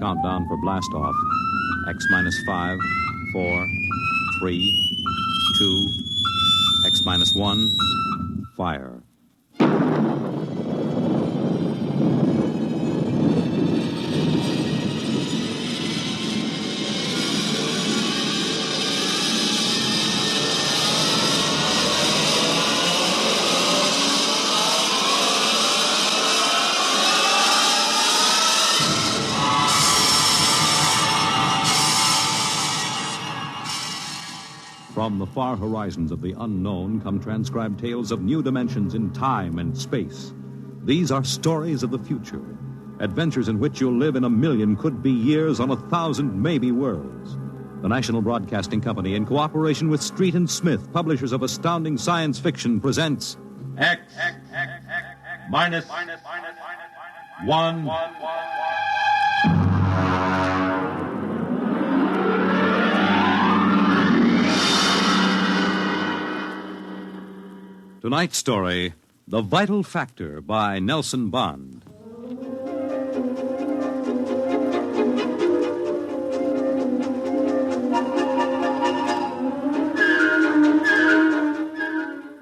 Countdown for blast off. X minus 5, 4, 3, 2, X minus 1, fire. From the far horizons of the unknown come transcribed tales of new dimensions in time and space. These are stories of the future, adventures in which you'll live in a million could-be years on 1,000 maybe worlds. The National Broadcasting Company, in cooperation with Street and Smith, publishers of astounding science fiction, presents X minus 1. Tonight's story, The Vital Factor by Nelson Bond.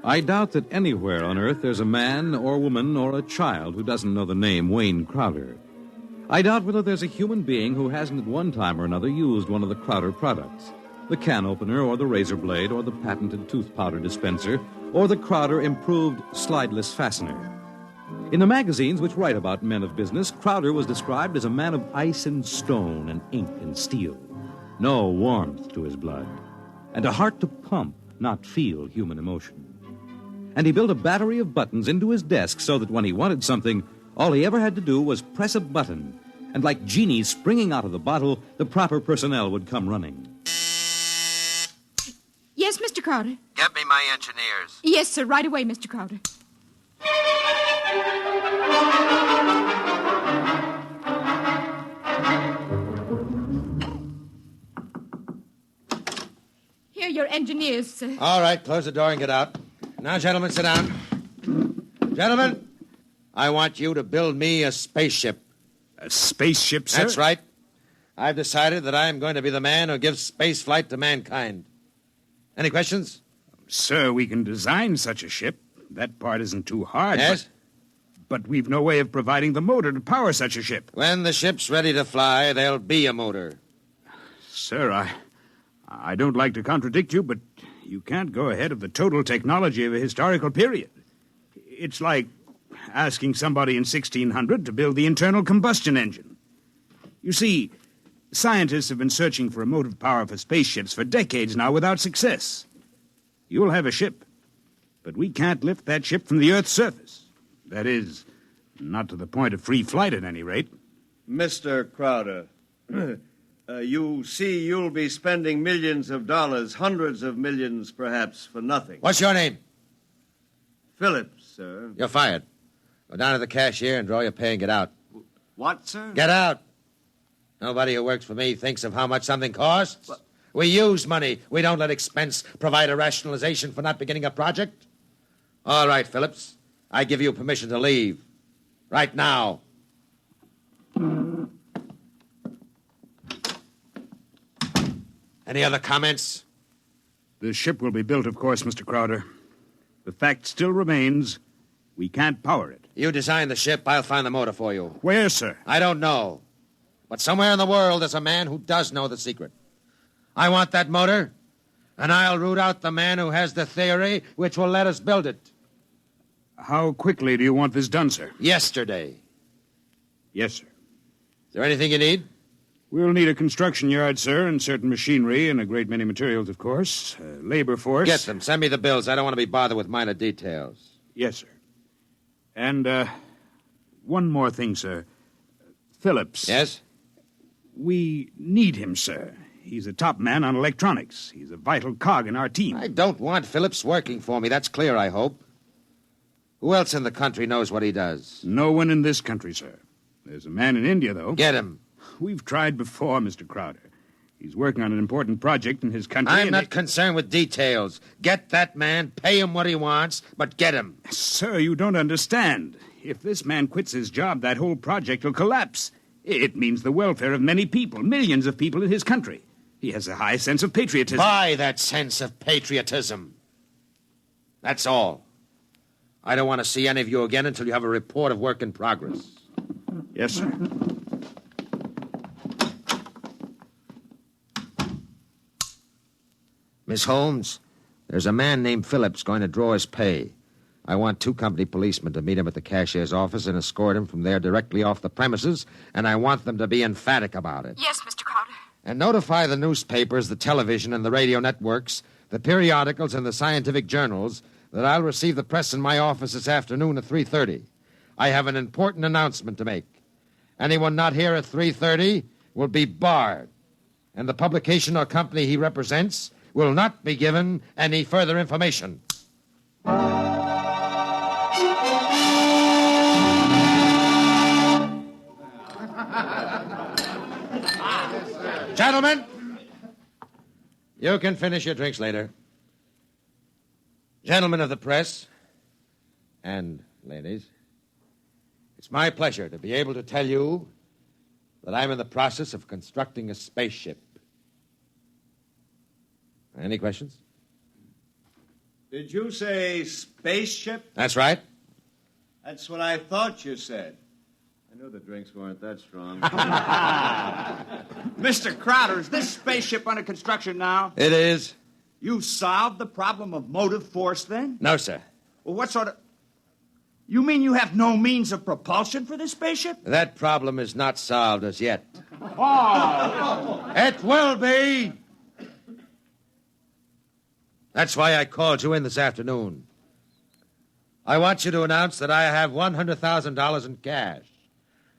I doubt that anywhere on Earth there's a man or woman or a child who doesn't know the name Wayne Crowder. I doubt whether there's a human being who hasn't at one time or another used one of the Crowder products. The can opener or the razor blade or the patented tooth powder dispenser or the Crowder improved slideless fastener. In the magazines which write about men of business, Crowder was described as a man of ice and stone and ink and steel. No warmth to his blood. And a heart to pump, not feel human emotion. And he built a battery of buttons into his desk so that when he wanted something, all he ever had to do was press a button. And like genies springing out of the bottle, the proper personnel would come running. Yes, Mr. Crowder? Get me my engineers. Yes, sir. Right away, Mr. Crowder. Here are your engineers, sir. All right, close the door and get out. Now, gentlemen, sit down. Gentlemen, I want you to build me a spaceship. A spaceship, sir? That's right. I've decided that I am going to be the man who gives space flight to mankind. Any questions? Sir, we can design such a ship. That part isn't too hard. Yes? But we've no way of providing the motor to power such a ship. When the ship's ready to fly, there'll be a motor. Sir, I don't like to contradict you, but you can't go ahead of the total technology of a historical period. It's like asking somebody in 1600 to build the internal combustion engine. You see, scientists have been searching for a motive power for spaceships for decades now without success. You'll have a ship, but we can't lift that ship from the Earth's surface. That is, not to the point of free flight at any rate. Mr. Crowder, you see you'll be spending millions of dollars, hundreds of millions perhaps, for nothing. What's your name? Phillips, sir. You're fired. Go down to the cashier and draw your pay and get out. What, sir? Get out. Nobody who works for me thinks of how much something costs. What? We use money. We don't let expense provide a rationalization for not beginning a project. All right, Phillips. I give you permission to leave. Right now. Any other comments? The ship will be built, of course, Mr. Crowder. The fact still remains, we can't power it. You design the ship, I'll find the motor for you. Where, sir? I don't know. But somewhere in the world there's a man who does know the secret. I want that motor, and I'll root out the man who has the theory which will let us build it. How quickly do you want this done, sir? Yesterday. Yes, sir. Is there anything you need? We'll need a construction yard, sir, and certain machinery and a great many materials, of course. Labor force. Get them. Send me the bills. I don't want to be bothered with minor details. Yes, sir. And, one more thing, sir. Phillips. Yes? We need him, sir. He's a top man on electronics. He's a vital cog in our team. I don't want Phillips working for me. That's clear, I hope. Who else in the country knows what he does? No one in this country, sir. There's a man in India, though. Get him. We've tried before, Mr. Crowder. He's working on an important project in his country. I'm not concerned with details. Get that man, pay him what he wants, but get him. Sir, you don't understand. If this man quits his job, that whole project will collapse. It means the welfare of many people, millions of people in his country. He has a high sense of patriotism. Buy that sense of patriotism. That's all. I don't want to see any of you again until you have a report of work in progress. Yes, sir. Miss Holmes, there's a man named Phillips going to draw his pay. I want 2 company policemen to meet him at the cashier's office and escort him from there directly off the premises, and I want them to be emphatic about it. Yes, Mr. Crowder. And notify the newspapers, the television, and the radio networks, the periodicals, and the scientific journals that I'll receive the press in my office this afternoon at 3:30. I have an important announcement to make. Anyone not here at 3:30 will be barred, and the publication or company he represents will not be given any further information. Gentlemen, you can finish your drinks later. Gentlemen of the press, and ladies, it's my pleasure to be able to tell you that I'm in the process of constructing a spaceship. Any questions? Did you say spaceship? That's right. That's what I thought you said. I knew the drinks weren't that strong. Mr. Crowder, is this spaceship under construction now? It is. You solved the problem of motive force, then? No, sir. Well, what sort of... You mean you have no means of propulsion for this spaceship? That problem is not solved as yet. Oh! It will be! That's why I called you in this afternoon. I want you to announce that I have $100,000 in cash,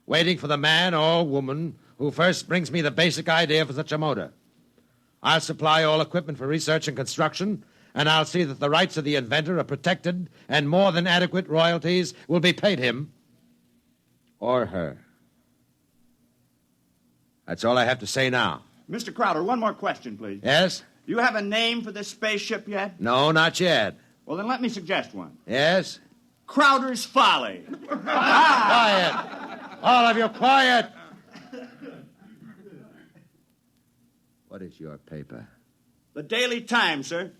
waiting for the man or woman who first brings me the basic idea for such a motor. I'll supply all equipment for research and construction, and I'll see that the rights of the inventor are protected and more than adequate royalties will be paid him or her. That's all I have to say now. Mr. Crowder, one more question, please. Yes? Do you have a name for this spaceship yet? No, not yet. Well, then let me suggest one. Yes? Crowder's Folly. Quiet! All of you, quiet! What is your paper? The Daily Times, sir.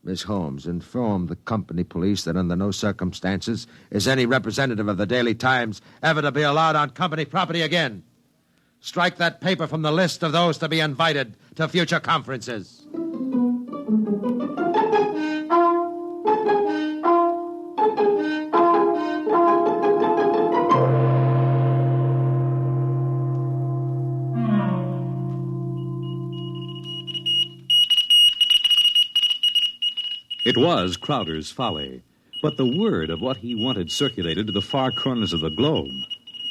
Miss Holmes, inform the company police that under no circumstances is any representative of the Daily Times ever to be allowed on company property again. Strike that paper from the list of those to be invited to future conferences. It was Crowder's Folly, but the word of what he wanted circulated to the far corners of the globe.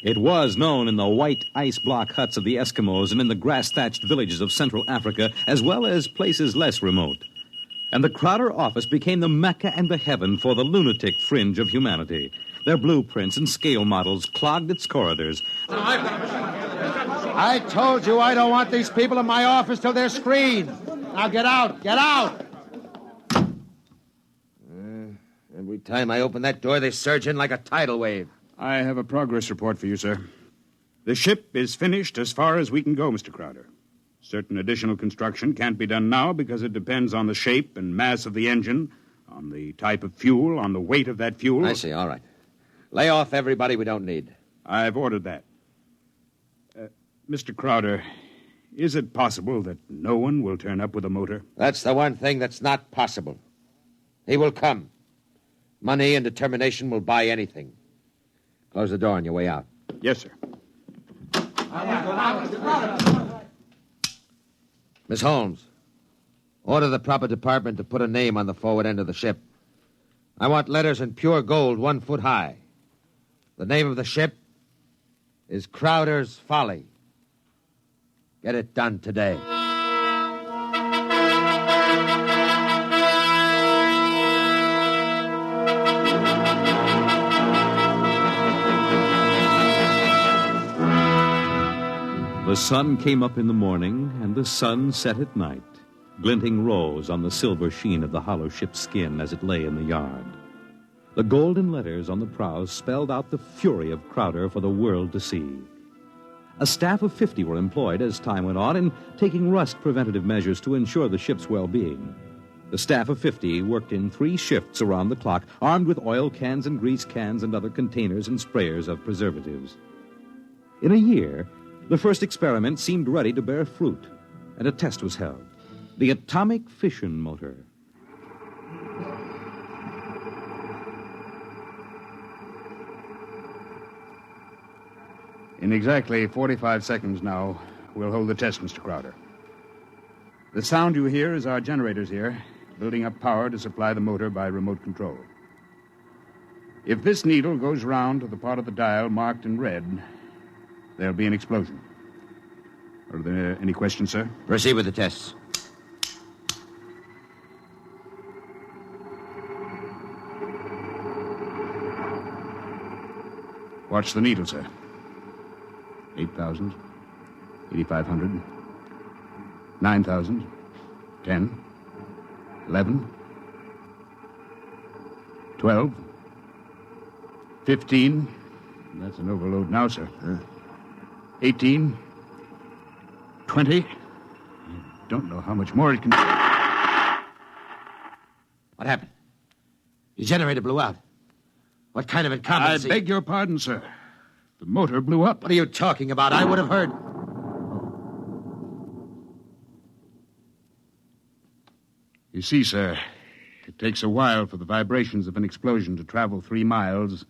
It was known in the white ice block huts of the Eskimos and in the grass-thatched villages of Central Africa, as well as places less remote. And the Crowder office became the Mecca and the heaven for the lunatic fringe of humanity. Their blueprints and scale models clogged its corridors. I told you I don't want these people in my office till they're screened. Now get out, get out! Every time I open that door, they surge in like a tidal wave. I have a progress report for you, sir. The ship is finished as far as we can go, Mr. Crowder. Certain additional construction can't be done now because it depends on the shape and mass of the engine, on the type of fuel, on the weight of that fuel. I see, all right. Lay off everybody we don't need. I've ordered that. Mr. Crowder, is it possible that no one will turn up with a motor? That's the one thing that's not possible. He will come. Money and determination will buy anything. Close the door on your way out. Yes, sir. Miss Holmes, order the proper department to put a name on the forward end of the ship. I want letters in pure gold 1 foot high. The name of the ship is Crowder's Folly. Get it done today. The sun came up in the morning, and the sun set at night, glinting rose on the silver sheen of the hollow ship's skin as it lay in the yard. The golden letters on the prow spelled out the fury of Crowder for the world to see. A staff of 50 were employed as time went on in taking rust preventative measures to ensure the ship's well-being. The staff of 50 worked in 3 shifts around the clock, armed with oil cans and grease cans and other containers and sprayers of preservatives. In a year, the first experiment seemed ready to bear fruit, and a test was held. The atomic fission motor. In exactly 45 seconds now, we'll hold the test, Mr. Crowder. The sound you hear is our generators here, building up power to supply the motor by remote control. If this needle goes round to the part of the dial marked in red, there'll be an explosion. Are there any questions, sir? Proceed with the tests. Watch the needle, sir. 8,000, 8,500, 9,000, 10, 11, 12, 15. That's an overload now, sir. 18, 20. I don't know how much more it can... What happened? The generator blew out. What kind of incompetency? I beg your pardon, sir. The motor blew up. What are you talking about? I would have heard. You see, sir, it takes a while for the vibrations of an explosion to travel 3 miles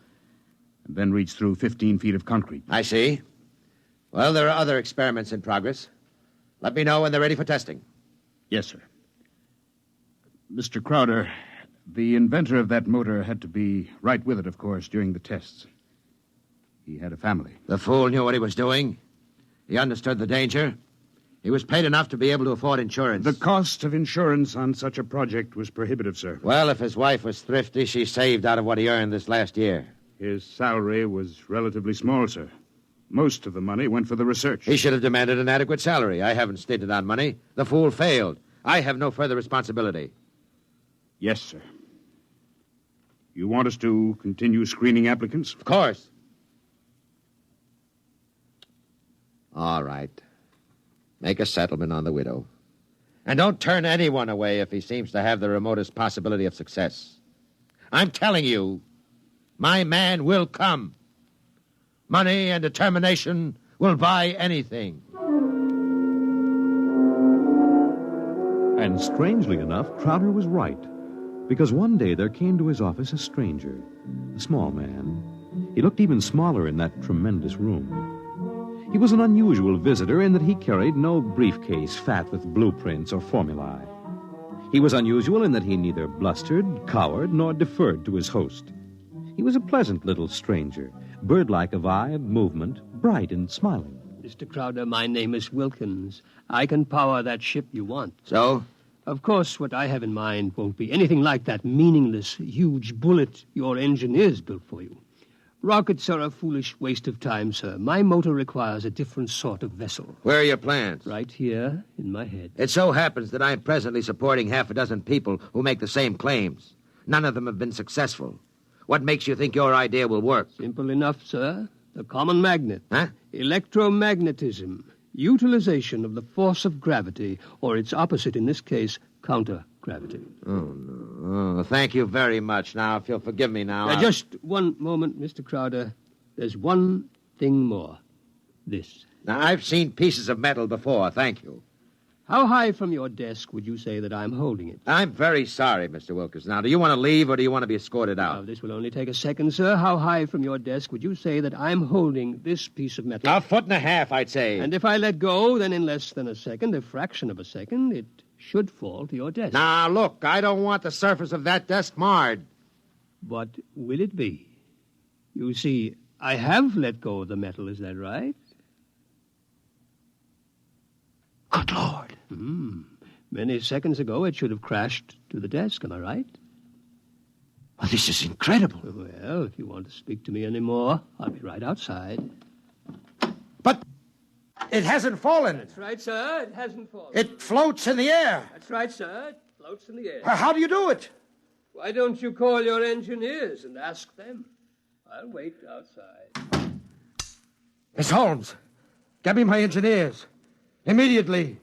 and then reach through 15 feet of concrete. I see. Well, there are other experiments in progress. Let me know when they're ready for testing. Yes, sir. Mr. Crowder, the inventor of that motor had to be right with it, of course, during the tests. He had a family. The fool knew what he was doing. He understood the danger. He was paid enough to be able to afford insurance. The cost of insurance on such a project was prohibitive, sir. Well, if his wife was thrifty, she saved out of what he earned this last year. His salary was relatively small, sir. Most of the money went for the research. He should have demanded an adequate salary. I haven't stated on money. The fool failed. I have no further responsibility. Yes, sir. You want us to continue screening applicants? Of course. All right. Make a settlement on the widow. And don't turn anyone away if he seems to have the remotest possibility of success. I'm telling you, my man will come. Money and determination will buy anything. And strangely enough, Crowder was right. Because one day there came to his office a stranger, a small man. He looked even smaller in that tremendous room. He was an unusual visitor in that he carried no briefcase fat with blueprints or formulae. He was unusual in that he neither blustered, cowered, nor deferred to his host. He was a pleasant little stranger, bird-like of eye and movement, bright and smiling. Mr. Crowder, my name is Wilkins. I can power that ship you want. So? Of course, what I have in mind won't be anything like that meaningless, huge bullet your engineers built for you. Rockets are a foolish waste of time, sir. My motor requires a different sort of vessel. Where are your plans? Right here in my head. It so happens that I'm presently supporting half a dozen people who make the same claims. None of them have been successful. What makes you think your idea will work? Simple enough, sir. The common magnet. Huh? Electromagnetism. Utilization of the force of gravity, or its opposite in this case, counter-gravity. Oh, no. Oh, thank you very much. Now, if you'll forgive me now... Just one moment, Mr. Crowder. There's one thing more. This. Now, I've seen pieces of metal before, thank you. How high from your desk would you say that I'm holding it? I'm very sorry, Mr. Wilkins. Now, do you want to leave or do you want to be escorted out? Now, this will only take a second, sir. How high from your desk would you say that I'm holding this piece of metal? 1.5 feet, I'd say. And if I let go, then in less than a second, a fraction of a second, it should fall to your desk. Now, look, I don't want the surface of that desk marred. What will it be? You see, I have let go of the metal, is that right? Good Lord. Many seconds ago, it should have crashed to the desk, am I right? Well, this is incredible. Well, if you want to speak to me anymore, I'll be right outside. But it hasn't fallen. That's right, sir. It hasn't fallen. It floats in the air. That's right, sir. It floats in the air. How do you do it? Why don't you call your engineers and ask them? I'll wait outside. Miss Holmes, Get me my engineers. Immediately.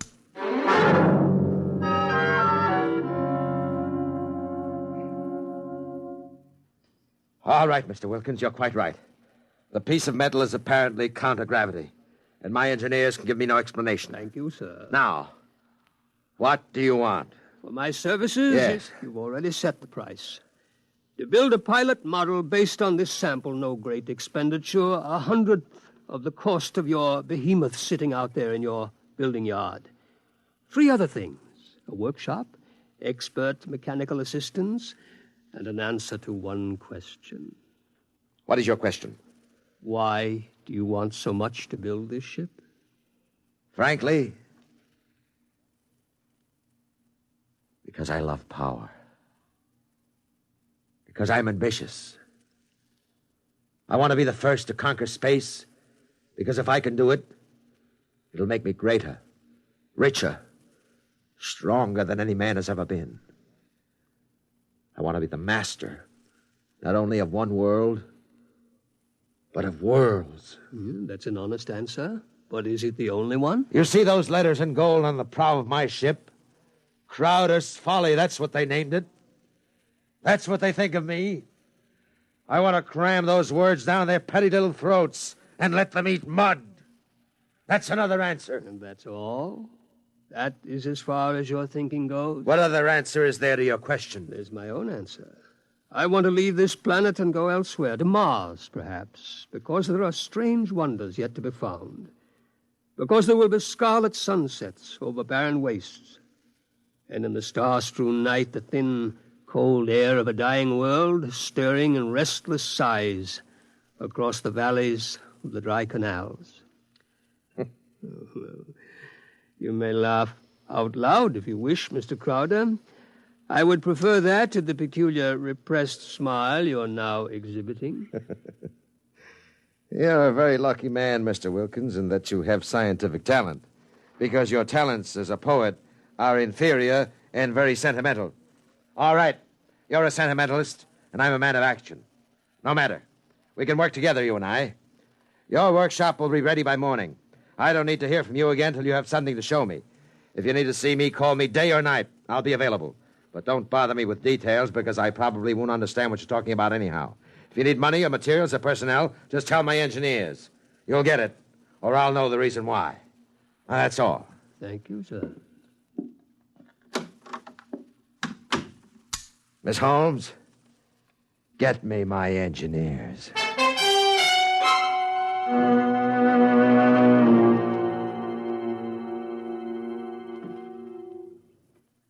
All right, Mr. Wilkins, you're quite right. The piece of metal is apparently counter-gravity, and my engineers can give me no explanation. Thank you, sir. Now, what do you want? For my services? Yes. You've already set the price. To build a pilot model based on this sample, no great expenditure, 100th of the cost of your behemoth sitting out there in your building yard. 3 other things: a workshop, expert mechanical assistance, and an answer to one question. What is your question? Why do you want so much to build this ship? Frankly, because I love power. Because I'm ambitious. I want to be the first to conquer space, because if I can do it, it'll make me greater, richer, stronger than any man has ever been. I want to be the master, not only of one world, but of worlds. That's an honest answer. But is it the only one? You see those letters in gold on the prow of my ship? Crowder's Folly, that's what they named it. That's what they think of me. I want to cram those words down their petty little throats and let them eat mud. That's another answer. And that's all? That is as far as your thinking goes? What other answer is there to your question? There's my own answer. I want to leave this planet and go elsewhere, to Mars, perhaps, because there are strange wonders yet to be found. Because there will be scarlet sunsets over barren wastes. And in the star-strewn night, the thin, cold air of a dying world, stirring in restless sighs across the valleys of the dry canals. You may laugh out loud if you wish, Mr. Crowder. I would prefer that to the peculiar repressed smile you're now exhibiting. You're a very lucky man, Mr. Wilkins, in that you have scientific talent, because your talents as a poet are inferior and very sentimental. All right, you're a sentimentalist, and I'm a man of action. No matter. We can work together, you and I. Your workshop will be ready by morning. I don't need to hear from you again till you have something to show me. If you need to see me, call me day or night. I'll be available. But don't bother me with details, because I probably won't understand what you're talking about anyhow. If you need money or materials or personnel, just tell my engineers. You'll get it, or I'll know the reason why. That's all. Thank you, sir. Miss Holmes, get me my engineers.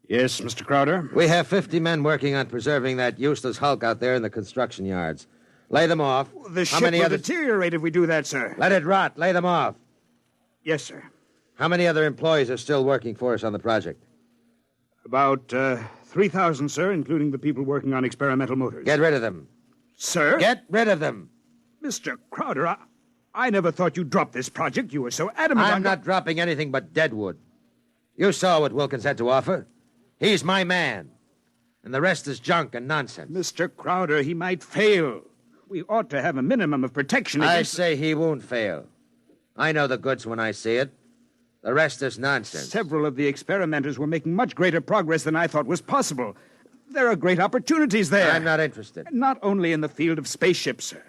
Yes, Mr. Crowder? We have 50 men working on preserving that useless hulk out there in the construction yards. Lay them off. The ship will deteriorate if we do that, sir. Let it rot. Lay them off. Yes, sir. How many other employees are still working for us on the project? About 3,000, sir, including the people working on experimental motors. Get rid of them. Sir? Get rid of them. Mr. Crowder, I never thought you'd drop this project. You were so adamant I'm not dropping anything but deadwood. You saw what Wilkins had to offer. He's my man. And the rest is junk and nonsense. Mr. Crowder, he might fail. We ought to have a minimum of protection against... I say he won't fail. I know the goods when I see it. The rest is nonsense. Several of the experimenters were making much greater progress than I thought was possible. There are great opportunities there. I'm not interested. Not only in the field of spaceships, sir.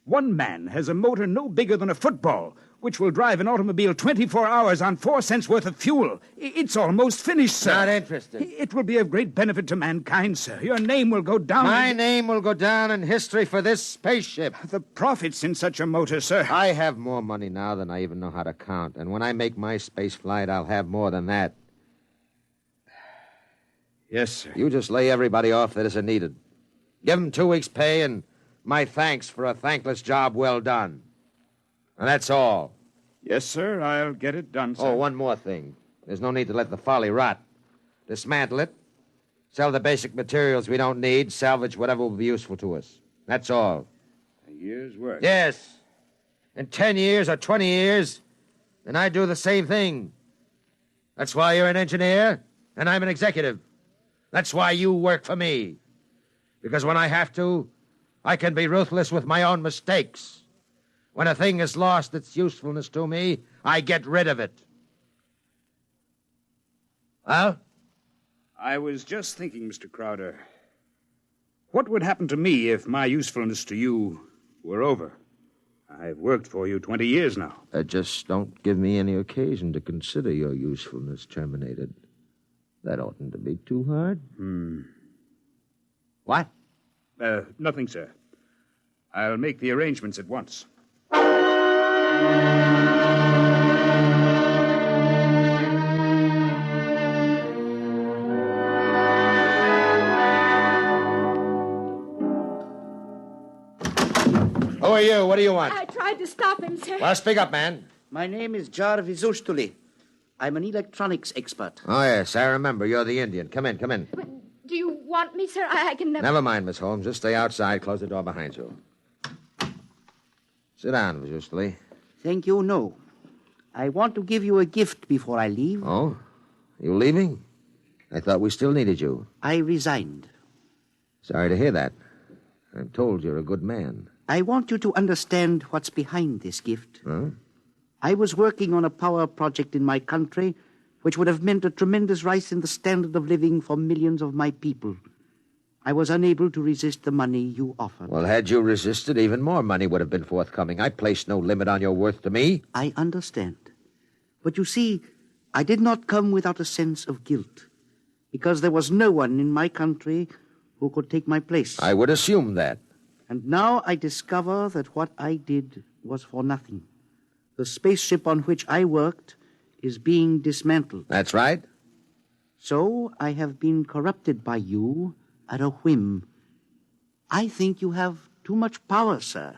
One man has a motor no bigger than a football, which will drive an automobile 24 hours on 4 cents worth of fuel. It's almost finished, sir. Not interested. It will be of great benefit to mankind, sir. Your name will go down... My name will go down in history for this spaceship. The profits in such a motor, sir. I have more money now than I even know how to count. And when I make my space flight, I'll have more than that. Yes, sir. You just lay everybody off that isn't needed. Give them 2 weeks' pay and my thanks for a thankless job well done. And that's all. Yes, sir. I'll get it done, sir. Oh, one more thing. There's no need to let the folly rot. Dismantle it. Sell the basic materials we don't need. Salvage whatever will be useful to us. That's all. A year's work. Yes. In 10 years or 20 years, then I do the same thing. That's why you're an engineer and I'm an executive. That's why you work for me. Because when I have to, I can be ruthless with my own mistakes. When a thing has lost its usefulness to me, I get rid of it. Well? I was just thinking, Mr. Crowder, what would happen to me if my usefulness to you were over? I've worked for you 20 years now. Just don't give me any occasion to consider your usefulness terminated. That oughtn't to be too hard. What? Nothing, sir. I'll make the arrangements at once. Who are you? What do you want? I tried to stop him, sir. Well, speak up, man. My name is Jarvis Ustuli. I'm an electronics expert. Oh, yes, I remember. You're the Indian. Come in, come in. But do you want me, sir? I can never... Never mind, Miss Holmes. Just stay outside. Close the door behind you. Sit down, Miss Ustuli. Thank you, no. I want to give you a gift before I leave. Oh? You leaving? I thought we still needed you. I resigned. Sorry to hear that. I'm told you're a good man. I want you to understand what's behind this gift. Huh? I was working on a power project in my country which would have meant a tremendous rise in the standard of living for millions of my people. I was unable to resist the money you offered. Well, had you resisted, even more money would have been forthcoming. I placed no limit on your worth to me. I understand. But you see, I did not come without a sense of guilt, because there was no one in my country who could take my place. I would assume that. And now I discover that what I did was for nothing. The spaceship on which I worked is being dismantled. That's right. So I have been corrupted by you at a whim. I think you have too much power, sir.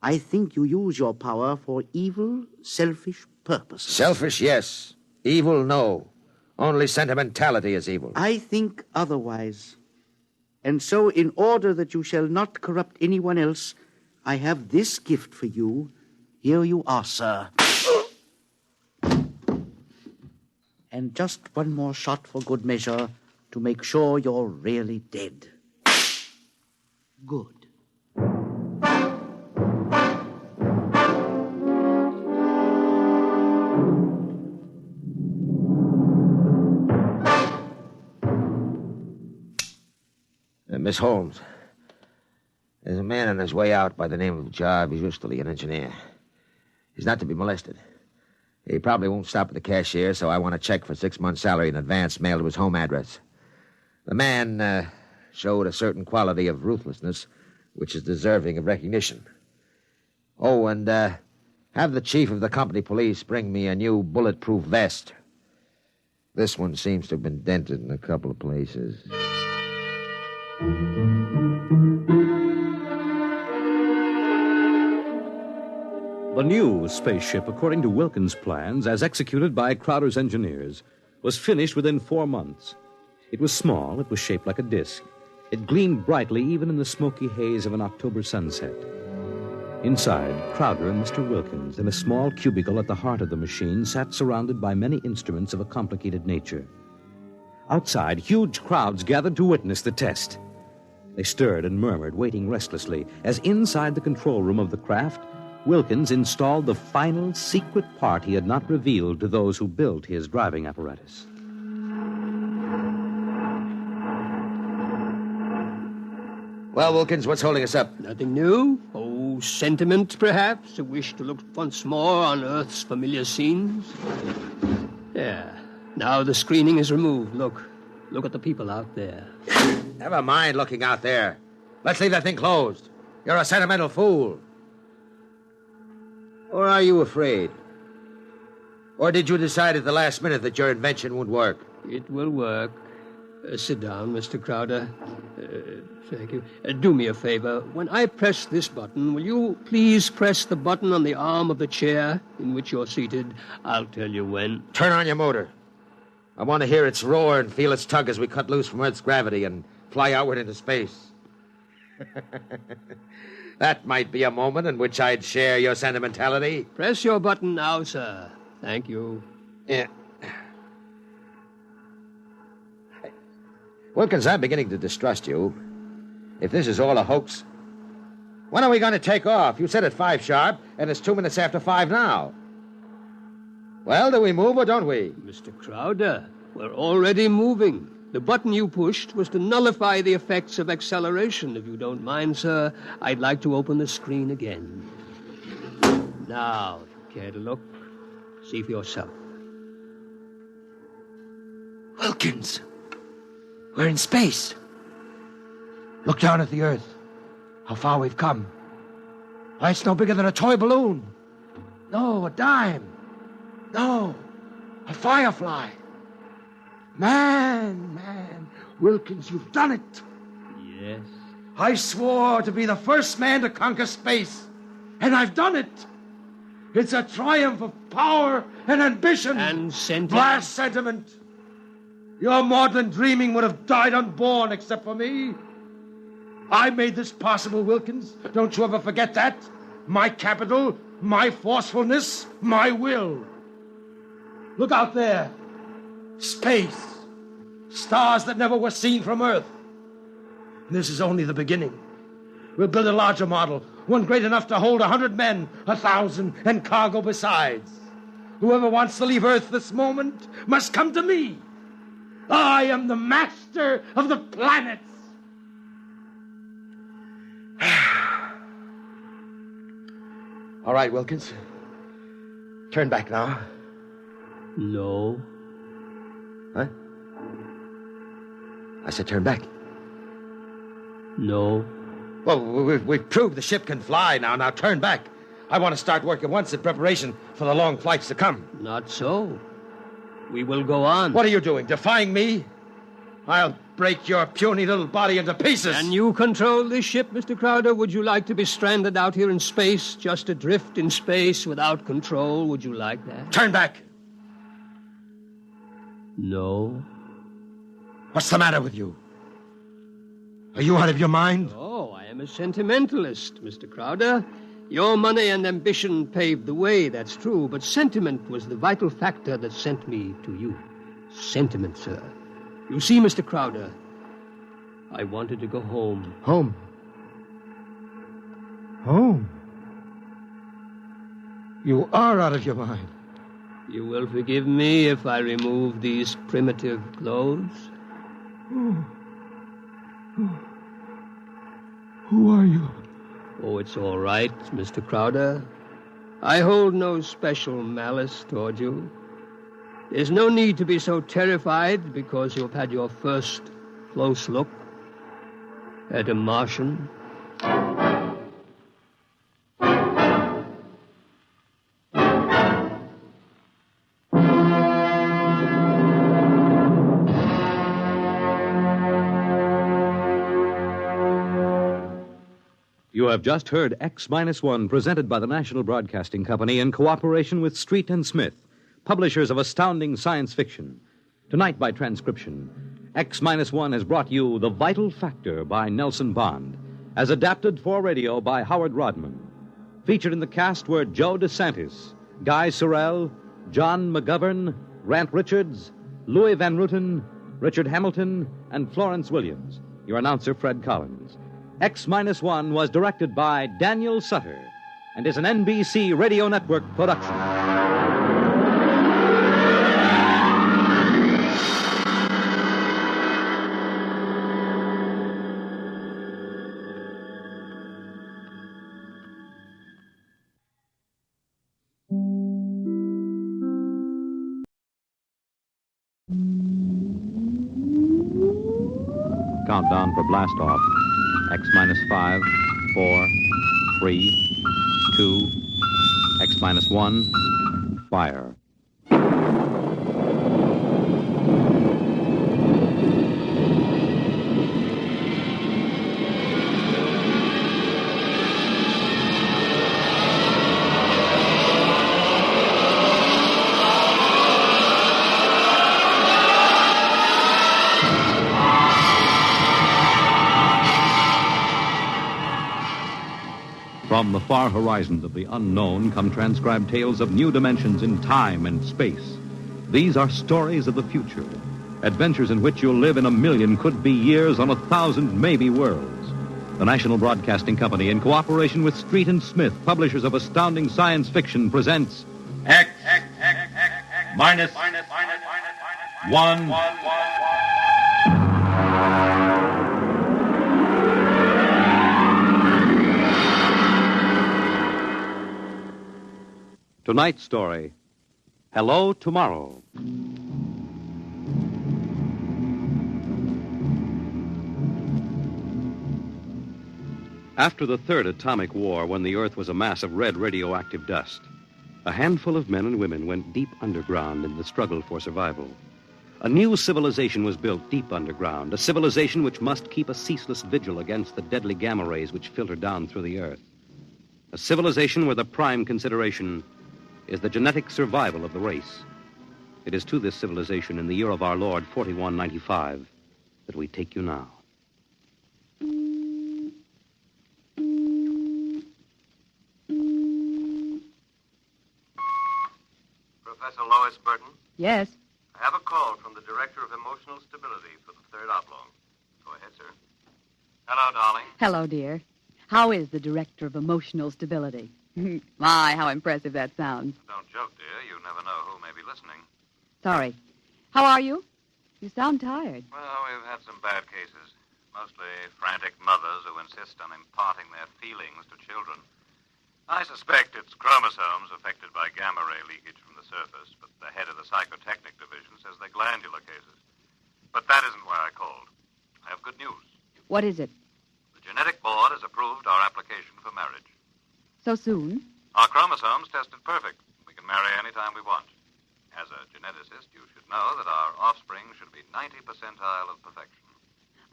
I think you use your power for evil, selfish purposes. Selfish, yes. Evil, no. Only sentimentality is evil. I think otherwise. And so, in order that you shall not corrupt anyone else, I have this gift for you. Here you are, sir. And just one more shot for good measure to make sure you're really dead. Good. Miss Holmes, there's a man on his way out by the name of Jarvis Ustuli, an engineer. He's not to be molested. He probably won't stop at the cashier, so I want a check for 6 months' salary in advance mailed to his home address. The man showed a certain quality of ruthlessness which is deserving of recognition. Oh, and have the chief of the company police bring me a new bulletproof vest. This one seems to have been dented in a couple of places. The new spaceship, according to Wilkins' plans, as executed by Crowder's engineers, was finished within 4 months. It was small, it was shaped like a disc. It gleamed brightly even in the smoky haze of an October sunset. Inside, Crowder and Mr. Wilkins, in a small cubicle at the heart of the machine, sat surrounded by many instruments of a complicated nature. Outside, huge crowds gathered to witness the test. They stirred and murmured, waiting restlessly, as inside the control room of the craft, Wilkins installed the final secret part he had not revealed to those who built his driving apparatus. Well, Wilkins, what's holding us up? Nothing new? Oh, sentiment, perhaps? A wish to look once more on Earth's familiar scenes? Yeah. Now the screening is removed. Look at the people out there. Never mind looking out there. Let's leave that thing closed. You're a sentimental fool. Or are you afraid? Or did you decide at the last minute that your invention would work? It will work. Sit down, Mr. Crowder. Thank you. Do me a favor. When I press this button, will you please press the button on the arm of the chair in which you're seated? I'll tell you when. Turn on your motor. I want to hear its roar and feel its tug as we cut loose from Earth's gravity and fly outward into space. That might be a moment in which I'd share your sentimentality. Press your button now, sir. Thank you. Yeah. Wilkins, I'm beginning to distrust you. If this is all a hoax, when are we going to take off? You said at 5 sharp, and it's 2 minutes after 5 now. Well, do we move or don't we? Mr. Crowder, we're already moving. The button you pushed was to nullify the effects of acceleration. If you don't mind, sir, I'd like to open the screen again. Now, if you care to look, see for yourself. Wilkins, we're in space. Look down at the Earth. How far we've come. Why, it's no bigger than a toy balloon. No, a dime. No, a firefly. Man, Wilkins, you've done it. Yes. I swore to be the first man to conquer space, and I've done it. It's a triumph of power and ambition. And sentiment. Blast sentiment. Your maudlin dreaming would have died unborn except for me. I made this possible, Wilkins. Don't you ever forget that. My capital, my forcefulness, my will. Look out there. Space. Stars that never were seen from Earth. This is only the beginning. We'll build a larger model, one great enough to hold 100 men, 1,000, and cargo besides. Whoever wants to leave Earth this moment must come to me. I am the master of the planets. All right, Wilkins. Turn back now. No. Huh? I said turn back. No. Well, we've proved the ship can fly now. Now turn back. I want to start work at once in preparation for the long flights to come. Not so. We will go on. What are you doing, defying me? I'll break your puny little body into pieces. Can you control this ship, Mr. Crowder? Would you like to be stranded out here in space, just adrift in space without control? Would you like that? Turn back. No. What's the matter with you? Are you out of your mind? Oh, I am a sentimentalist, Mr. Crowder. Your money and ambition paved the way, that's true, but sentiment was the vital factor that sent me to you. Sentiment, sir. You see, Mr. Crowder, I wanted to go home. Home? Home? You are out of your mind. You will forgive me if I remove these primitive clothes? Who are you? Oh, it's all right, Mr. Crowder. I hold no special malice toward you. There's no need to be so terrified because you've had your first close look at a Martian. You have just heard X-1 presented by the National Broadcasting Company in cooperation with Street and Smith, publishers of astounding science fiction. Tonight by transcription, X-1 has brought you The Vital Factor by Nelson Bond, as adapted for radio by Howard Rodman. Featured in the cast were Joe DeSantis, Guy Sorrell, John McGovern, Grant Richards, Louis Van Ruten, Richard Hamilton, and Florence Williams. Your announcer, Fred Collins. X-1 was directed by Daniel Sutter and is an NBC Radio Network production. Countdown for blast off. X-5, 4, 3, 2, X-1, fire. From the far horizons of the unknown come transcribed tales of new dimensions in time and space. These are stories of the future, adventures in which you'll live in 1,000,000 could-be years on 1,000 maybe worlds. The National Broadcasting Company, in cooperation with Street and Smith, publishers of astounding science fiction, presents X. minus 1. Tonight's story, Hello Tomorrow. After the third atomic war, when the Earth was a mass of red radioactive dust, a handful of men and women went deep underground in the struggle for survival. A new civilization was built deep underground, a civilization which must keep a ceaseless vigil against the deadly gamma rays which filter down through the Earth. A civilization where the prime consideration is the genetic survival of the race. It is to this civilization in the year of our Lord, 4195, that we take you now. Professor Lois Burton? Yes. I have a call from the Director of Emotional Stability for the Third Oblong. Go ahead, sir. Hello, darling. Hello, dear. How is the Director of Emotional Stability? My, how impressive that sounds. Don't joke, dear. You never know who may be listening. Sorry. How are you? You sound tired. Well, we've had some bad cases. Mostly frantic mothers who insist on imparting their feelings to children. I suspect it's chromosomes affected by gamma ray leakage from the surface, but the head of the psychotechnic division says they're glandular cases. But that isn't why I called. I have good news. What is it? The genetic board has approved our application for marriage. So soon? Our chromosomes tested perfect. We can marry any time we want. As a geneticist, you should know that our offspring should be 90 percentile of perfection.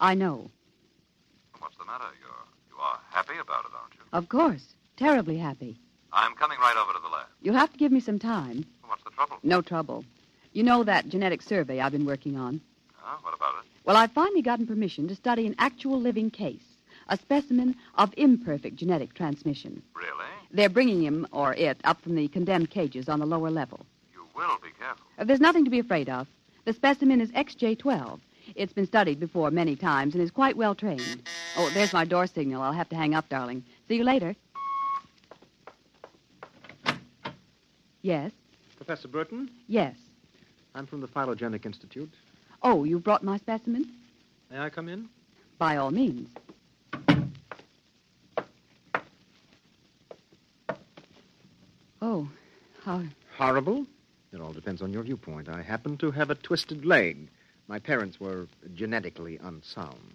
I know. What's the matter? You are happy about it, aren't you? Of course. Terribly happy. I'm coming right over to the lab. You'll have to give me some time. What's the trouble? No trouble. You know that genetic survey I've been working on? What about it? Well, I've finally gotten permission to study an actual living case, a specimen of imperfect genetic transmission. Really? They're bringing him, or it, up from the condemned cages on the lower level. You will be careful. There's nothing to be afraid of. The specimen is XJ12. It's been studied before many times and is quite well trained. Oh, there's my door signal. I'll have to hang up, darling. See you later. Yes? Professor Burton? Yes. I'm from the Phylogenic Institute. Oh, you brought my specimen? May I come in? By all means. Oh, how... Horrible? It all depends on your viewpoint. I happen to have a twisted leg. My parents were genetically unsound.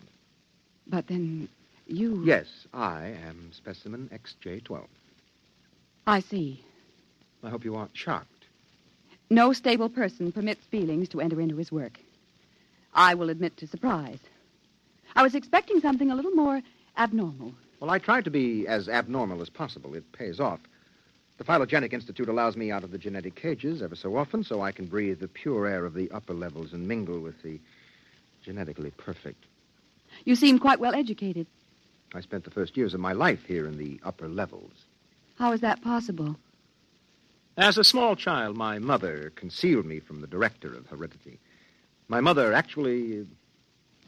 But then you... Yes, I am specimen XJ12. I see. I hope you aren't shocked. No stable person permits feelings to enter into his work. I will admit to surprise. I was expecting something a little more abnormal. Well, I try to be as abnormal as possible. It pays off. The Phylogenic Institute allows me out of the genetic cages ever so often so I can breathe the pure air of the upper levels and mingle with the genetically perfect. You seem quite well educated. I spent the first years of my life here in the upper levels. How is that possible? As a small child, my mother concealed me from the director of heredity. My mother actually,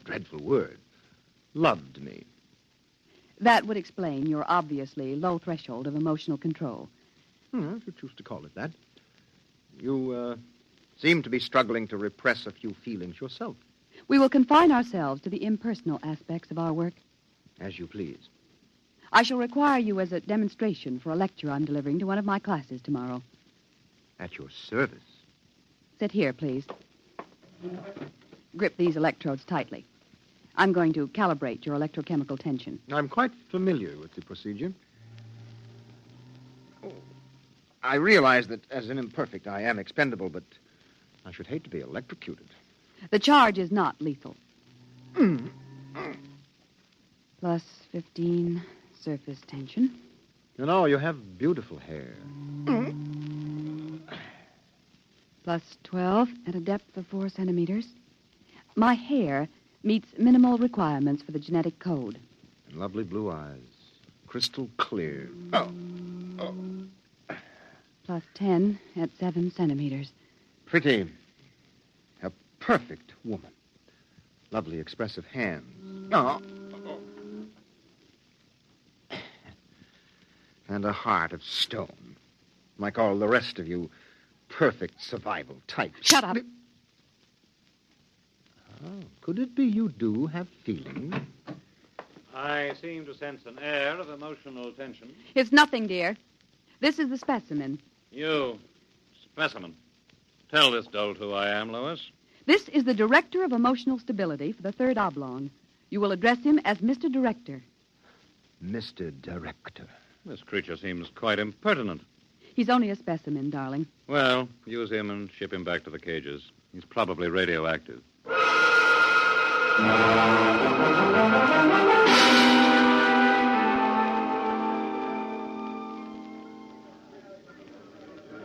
dreadful word, loved me. That would explain your obviously low threshold of emotional control. If you choose to call it that. You seem to be struggling to repress a few feelings yourself. We will confine ourselves to the impersonal aspects of our work. As you please. I shall require you as a demonstration for a lecture I'm delivering to one of my classes tomorrow. At your service. Sit here, please. Grip these electrodes tightly. I'm going to calibrate your electrochemical tension. I'm quite familiar with the procedure. I realize that as an imperfect, I am expendable, but I should hate to be electrocuted. The charge is not lethal. Plus 15 surface tension. You know, you have beautiful hair. Plus 12 at a depth of 4 centimeters. My hair meets minimal requirements for the genetic code. And lovely blue eyes. Crystal clear. Plus 10 at 7 centimeters. Pretty. A perfect woman. Lovely expressive hands. And a heart of stone. Like all the rest of you, imperfect survival type. Shut up. Oh, could it be you do have feelings? I seem to sense an air of emotional tension. It's nothing, dear. This is the specimen. You, specimen. Tell this dolt who I am, Lois. This is the Director of Emotional Stability for the Third Oblong. You will address him as Mr. Director. Mr. Director. This creature seems quite impertinent. He's only a specimen, darling. Well, use him and ship him back to the cages. He's probably radioactive.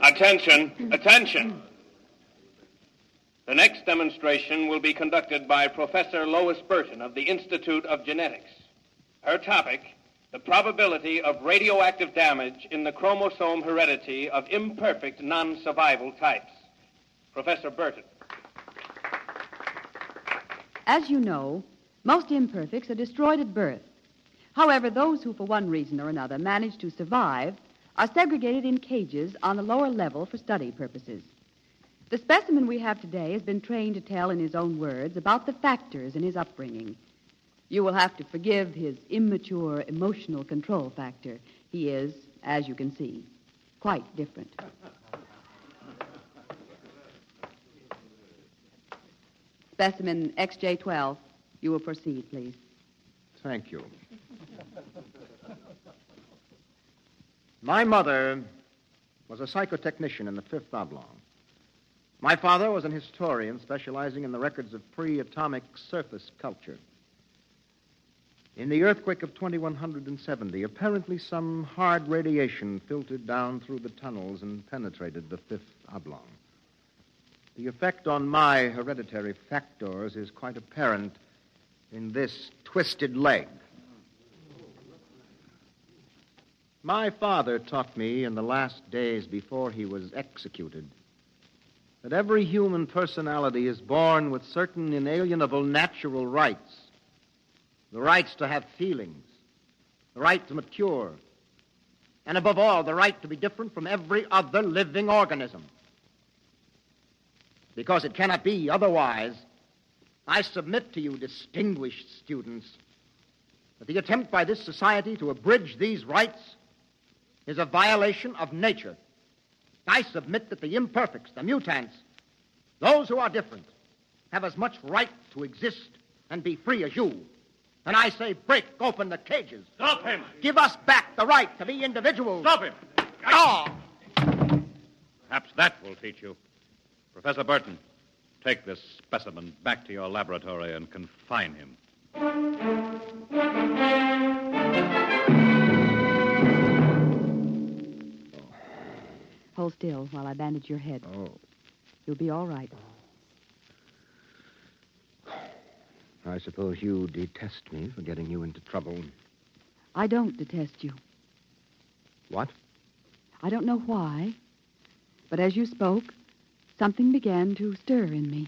Attention, attention. The next demonstration will be conducted by Professor Lois Burton of the Institute of Genetics. Her topic, the probability of radioactive damage in the chromosome heredity of imperfect non-survival types. Professor Burton. As you know, most imperfects are destroyed at birth. However, those who, for one reason or another, manage to survive are segregated in cages on the lower level for study purposes. The specimen we have today has been trained to tell in his own words about the factors in his upbringing. You will have to forgive his immature emotional control factor. He is, as you can see, quite different. Specimen XJ12. You will proceed, please. Thank you. My mother was a psychotechnician in the Fifth Oblong. My father was an historian specializing in the records of pre-atomic surface culture. In the earthquake of 2170, apparently some hard radiation filtered down through the tunnels and penetrated the Fifth Oblong. The effect on my hereditary factors is quite apparent in this twisted leg. My father taught me in the last days before he was executed that every human personality is born with certain inalienable natural rights. The rights to have feelings, the right to mature, and above all, the right to be different from every other living organism. Because it cannot be otherwise, I submit to you, distinguished students, that the attempt by this society to abridge these rights is a violation of nature. I submit that the imperfects, the mutants, those who are different, have as much right to exist and be free as you. And I say, break open the cages. Stop him! Give us back the right to be individuals. Stop him! Ah! Perhaps that will teach you. Professor Burton, take this specimen back to your laboratory and confine him. Hold still while I bandage your head. Oh. You'll be all right. I suppose you detest me for getting you into trouble. I don't detest you. What? I don't know why, but as you spoke, something began to stir in me.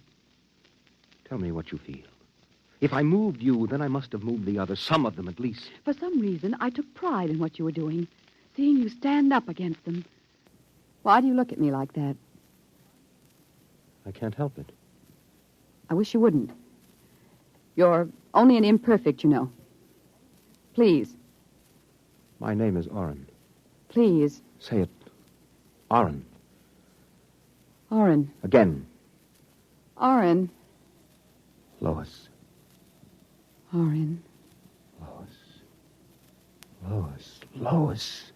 Tell me what you feel. If I moved you, then I must have moved the others, some of them at least. For some reason, I took pride in what you were doing, seeing you stand up against them. Why do you look at me like that? I can't help it. I wish you wouldn't. You're only an imperfect, you know. Please. My name is Oren. Please. Say it. Oren. Oren. Again. Oren. Lois. Oren. Lois. Lois.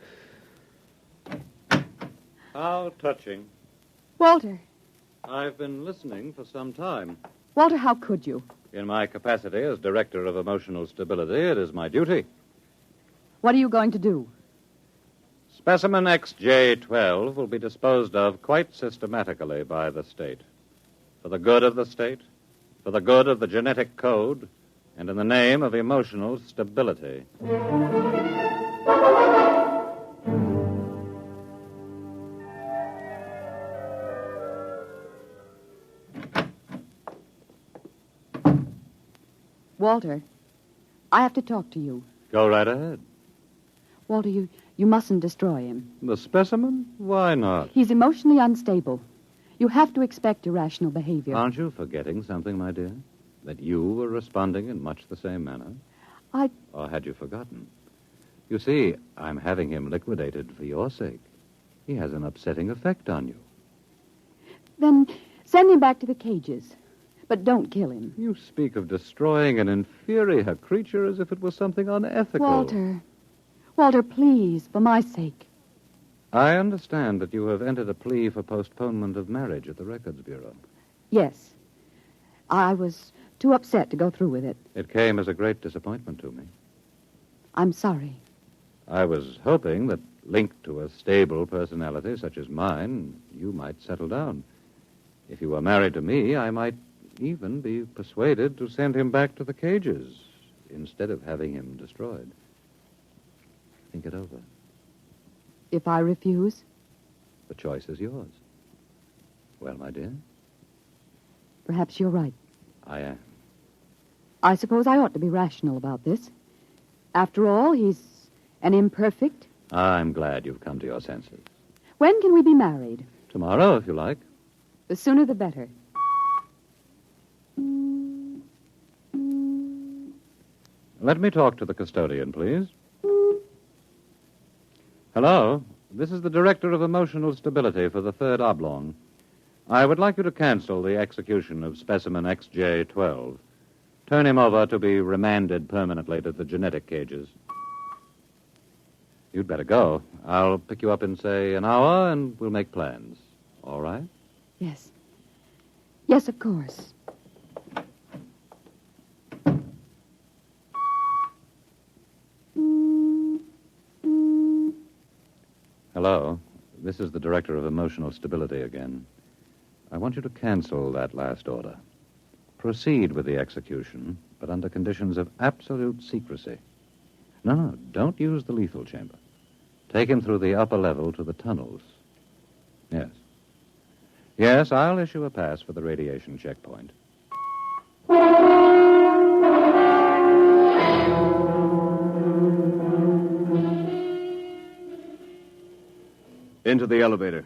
How touching. Walter. I've been listening for some time. Walter, how could you? In my capacity as Director of Emotional Stability, it is my duty. What are you going to do? Specimen XJ12 will be disposed of quite systematically by the state. For the good of the state, for the good of the genetic code, and in the name of emotional stability. Walter, I have to talk to you. Go right ahead. Walter, you mustn't destroy him. The specimen? Why not? He's emotionally unstable. You have to expect irrational behavior. Aren't you forgetting something, my dear? That you were responding in much the same manner? Or had you forgotten? You see, I'm having him liquidated for your sake. He has an upsetting effect on you. Then send him back to the cages. But don't kill him. You speak of destroying an inferior creature as if it was something unethical. Walter, please, for my sake. I understand that you have entered a plea for postponement of marriage at the Records Bureau. Yes. I was too upset to go through with it. It came as a great disappointment to me. I'm sorry. I was hoping that, linked to a stable personality such as mine, you might settle down. If you were married to me, I might even be persuaded to send him back to the cages instead of having him destroyed. Think it over. If I refuse? The choice is yours. Well, my dear? Perhaps you're right. I am. I suppose I ought to be rational about this. After all, he's an imperfect. I'm glad you've come to your senses. When can we be married? Tomorrow, if you like. The sooner the better. Let me talk to the custodian, please. Hello. This is the Director of Emotional Stability for the Third Oblong. I would like you to cancel the execution of specimen XJ-12. Turn him over to be remanded permanently to the genetic cages. You'd better go. I'll pick you up in, say, an hour, and we'll make plans. All right? Yes. Yes, of course. Hello. This is the Director of Emotional Stability again. I want you to cancel that last order. Proceed with the execution, but under conditions of absolute secrecy. No, don't use the lethal chamber. Take him through the upper level to the tunnels. Yes. Yes, I'll issue a pass for the radiation checkpoint. Into the elevator.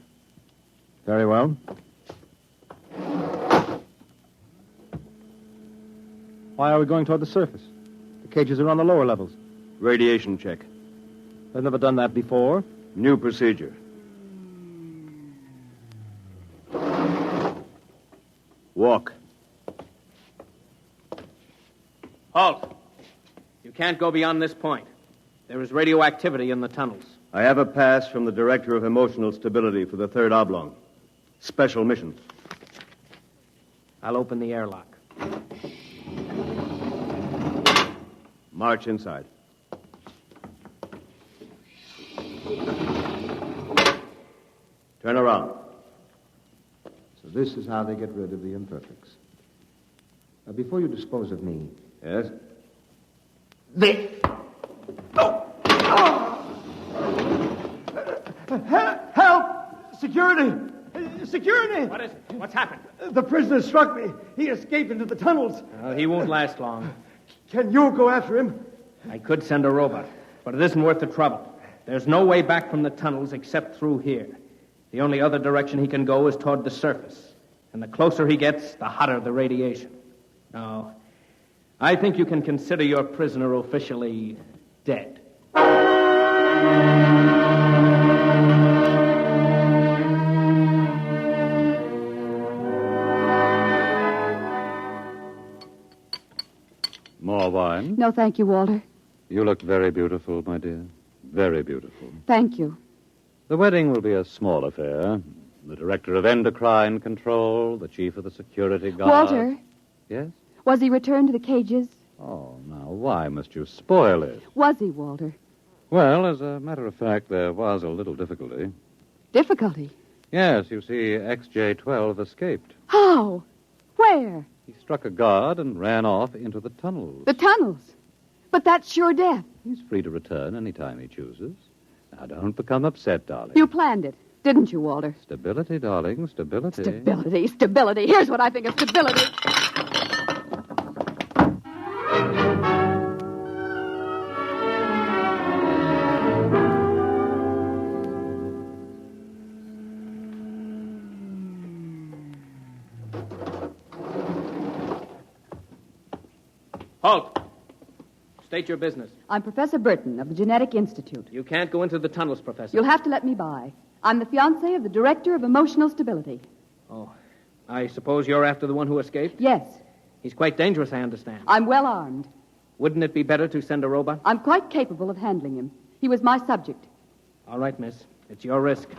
Very well. Why are we going toward the surface? The cages are on the lower levels. Radiation check. I've never done that before. New procedure. Walk. Halt. You can't go beyond this point. There is radioactivity in the tunnels. I have a pass from the Director of Emotional Stability for the Third Oblong. Special mission. I'll open the airlock. March inside. Turn around. So this is how they get rid of the imperfects. Now, before you dispose of me... Yes? Help! Security! Security! What is it? What's happened? The prisoner struck me. He escaped into the tunnels. He won't last long. Can you go after him? I could send a robot, but it isn't worth the trouble. There's no way back from the tunnels except through here. The only other direction he can go is toward the surface. And the closer he gets, the hotter the radiation. Now, I think you can consider your prisoner officially dead. More wine? No, thank you, Walter. You look very beautiful, my dear. Very beautiful. Thank you. The wedding will be a small affair. The Director of Endocrine Control, the Chief of the Security Guard... Walter? Yes? Was he returned to the cages? Oh, now, why must you spoil it? Was he, Walter? Well, as a matter of fact, there was a little difficulty. Difficulty? Yes, you see, XJ-12 escaped. How? Where? He struck a guard and ran off into the tunnels. The tunnels? But that's sure death. He's free to return any time he chooses. Now, don't become upset, darling. You planned it, didn't you, Walter? Stability, darling, stability. Stability. Here's what I think of stability. Halt. State your business. I'm Professor Burton of the Genetic Institute. You can't go into the tunnels, Professor. You'll have to let me by. I'm the fiancée of the Director of Emotional Stability. Oh, I suppose you're after the one who escaped? Yes. He's quite dangerous, I understand. I'm well armed. Wouldn't it be better to send a robot? I'm quite capable of handling him. He was my subject. All right, miss. It's your risk.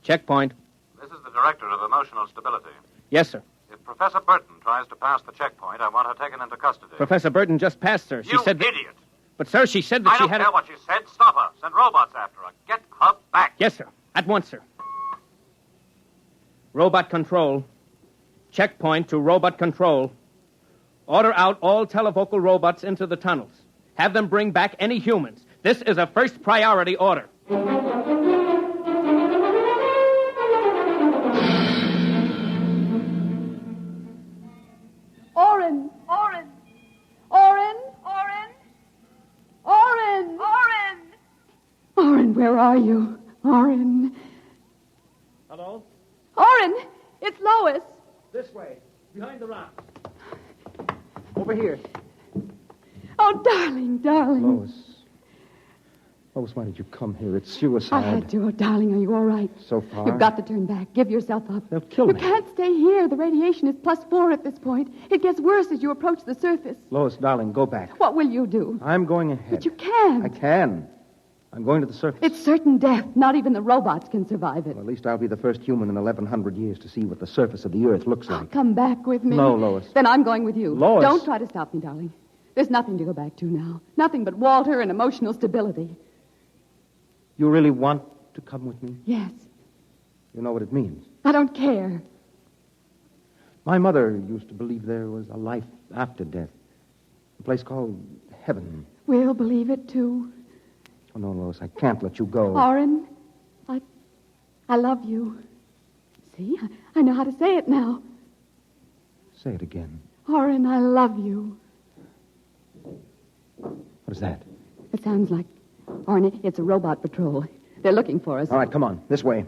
Checkpoint. This is the Director of Emotional Stability. Yes, sir. If Professor Burton tries to pass the checkpoint, I want her taken into custody. Professor Burton just passed, sir. She You said that... idiot! But, sir, she said that I she don't had... care what she said. Stop her. Send robots after her. Get her back. Yes, sir. At once, sir. Robot control. Checkpoint to robot control. Order out all televocal robots into the tunnels. Have them bring back any humans. This is a first priority order. Oren! Oren! Oren! Oren! Oren! Oren! Oren, where are you? Oren. Hello? Oren! It's Lois. This way. Behind the rocks. Over here. Oh, darling, darling. Lois. Lois, why did you come here? It's suicide. I had to. Oh, darling, are you all right? So far. You've got to turn back. Give yourself up. They'll kill You me. can't stay here. The radiation is +4 at this point. It gets worse as you approach the surface. Lois, darling, go back. What will you do? I'm going ahead. But you can't. I can. I'm going to the surface. It's certain death. Not even the robots can survive it. Well, at least I'll be the first human in 1,100 years to see what the surface of the Earth looks like. Come back with me. No, Lois. Then I'm going with you. Lois. Don't try to stop me, darling. There's nothing to go back to now. Nothing but Walter and emotional stability. You really want to come with me? Yes. You know what it means. I don't care. My mother used to believe there was a life after death. A place called heaven. We'll believe it, too. Oh, no, Lois, I can't let you go. Oren, I love you. See, I know how to say it now. Say it again. Oren, I love you. What is that? It sounds like... Oren, it's a robot patrol. They're looking for us. All right, come on. This way.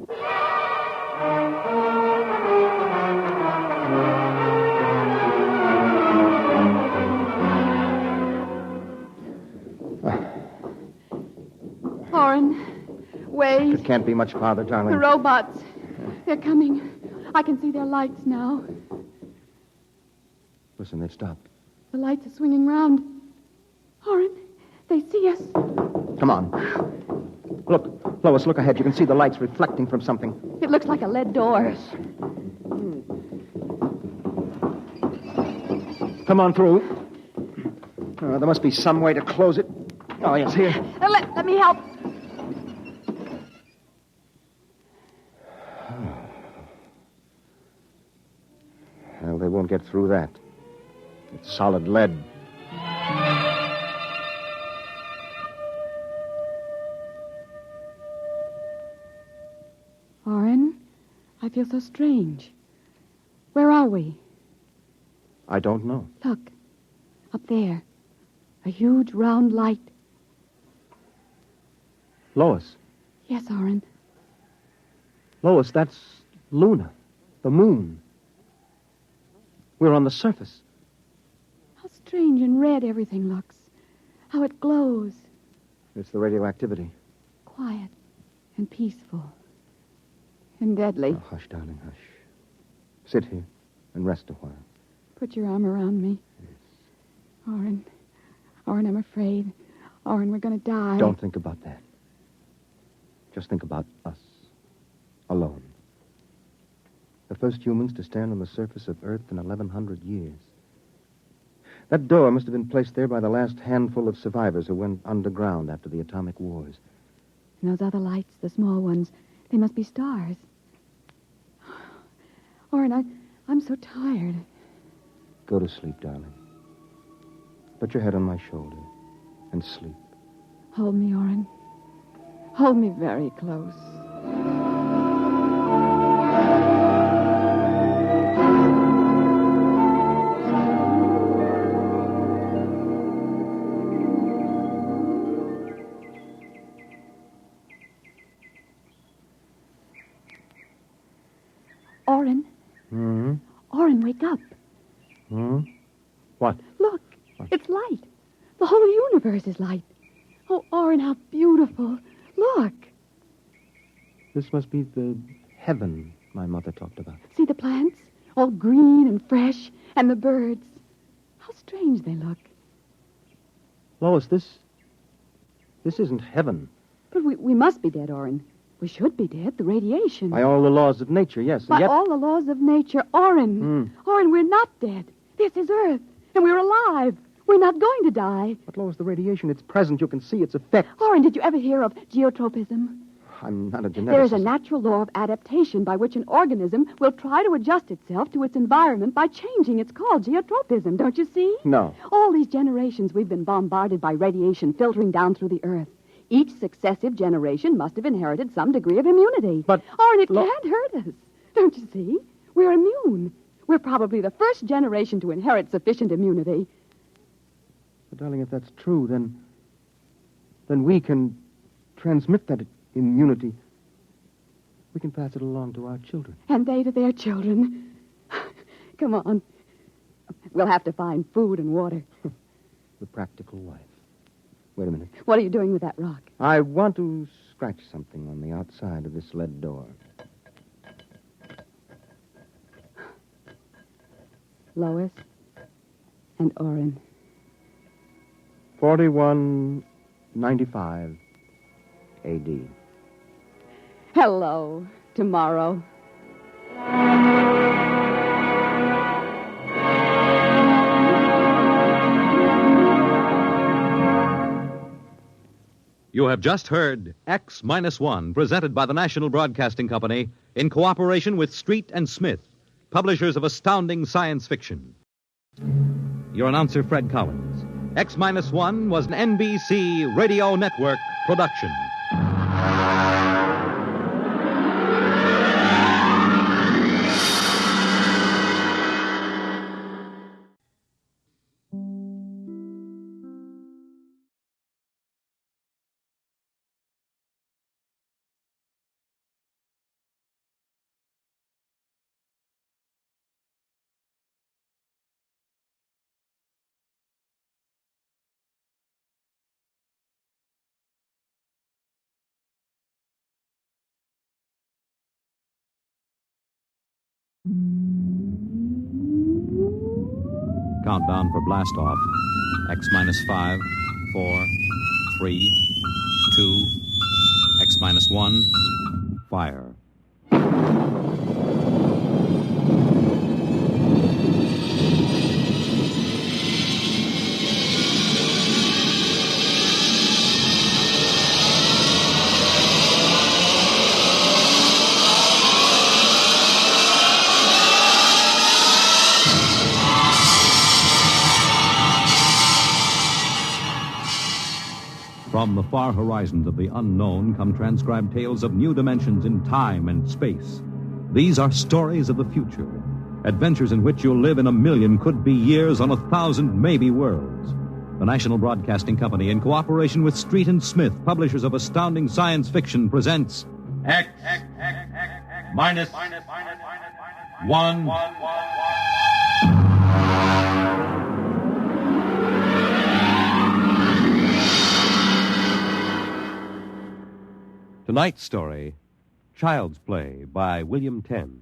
Oren, wait. It can't be much farther, darling. The robots. They're coming. I can see their lights now. Listen, they've stopped. The lights are swinging round. Oren, they see us. Come on. Look, Lois, look ahead. You can see the lights reflecting from something. It looks like a lead door. Yes. Come on through. There must be some way to close it. Oh, yes, here. Let me help. Well, they won't get through that. It's solid lead. Oren, I feel so strange. Where are we? I don't know. Look, up there. A huge round light. Lois. Yes, Oren. Lois, that's Luna, the moon. We're on the surface. How strange and red everything looks. How it glows. It's the radioactivity. Quiet and peaceful. And deadly. Oh, hush, darling, hush. Sit here and rest a while. Put your arm around me. Yes. Oren, I'm afraid. Oren, we're going to die. Don't think about that. Just think about us. Alone. The first humans to stand on the surface of Earth in 1,100 years. That door must have been placed there by the last handful of survivors who went underground after the atomic wars. And those other lights, the small ones, they must be stars. Oren, I'm so tired. Go to sleep, darling. Put your head on my shoulder and sleep. Hold me, Oren. Hold me very close. Oren. Hmm? Oren, wake up. Hmm? What? Look, it's light. The whole universe is light. Oh, Oren, how beautiful. Look. This must be the heaven my mother talked about. See the plants? All green and fresh. And the birds. How strange they look. Lois, this isn't heaven. But we must be dead, Oren. We should be dead. The radiation. By all the laws of nature, yes. And By yet... all the laws of nature. Oren. Oren, we're not dead. This is Earth. And we're alive. We're not going to die. But, Lois, the radiation, it's present. You can see its effects. Oren, did you ever hear of geotropism? I'm not a geneticist. There is a natural law of adaptation by which an organism will try to adjust itself to its environment by changing. It's called geotropism, don't you see? No. All these generations we've been bombarded by radiation filtering down through the Earth. Each successive generation must have inherited some degree of immunity. But... Oren, it can't hurt us. Don't you see? We're immune. We're probably the first generation to inherit sufficient immunity. But, darling, if that's true, then we can transmit that immunity. We can pass it along to our children. And they to their children. Come on. We'll have to find food and water. The practical wife. Wait a minute. What are you doing with that rock? I want to scratch something on the outside of this lead door. Lois and Oren. 4195 A.D. Hello, tomorrow. You have just heard X-1, presented by the National Broadcasting Company in cooperation with Street and Smith, publishers of astounding science fiction. Your announcer, Fred Collins. X-1 was an NBC Radio Network production. Countdown for blast off. X-5, 4, 3, 2, X-1, fire. From the far horizons of the unknown come transcribed tales of new dimensions in time and space. These are stories of the future, adventures in which you'll live in 1,000,000 could-be years on 1,000 maybe worlds. The National Broadcasting Company, in cooperation with Street and Smith, publishers of astounding science fiction, presents X minus 1. Tonight's story, Child's Play by William Tenn.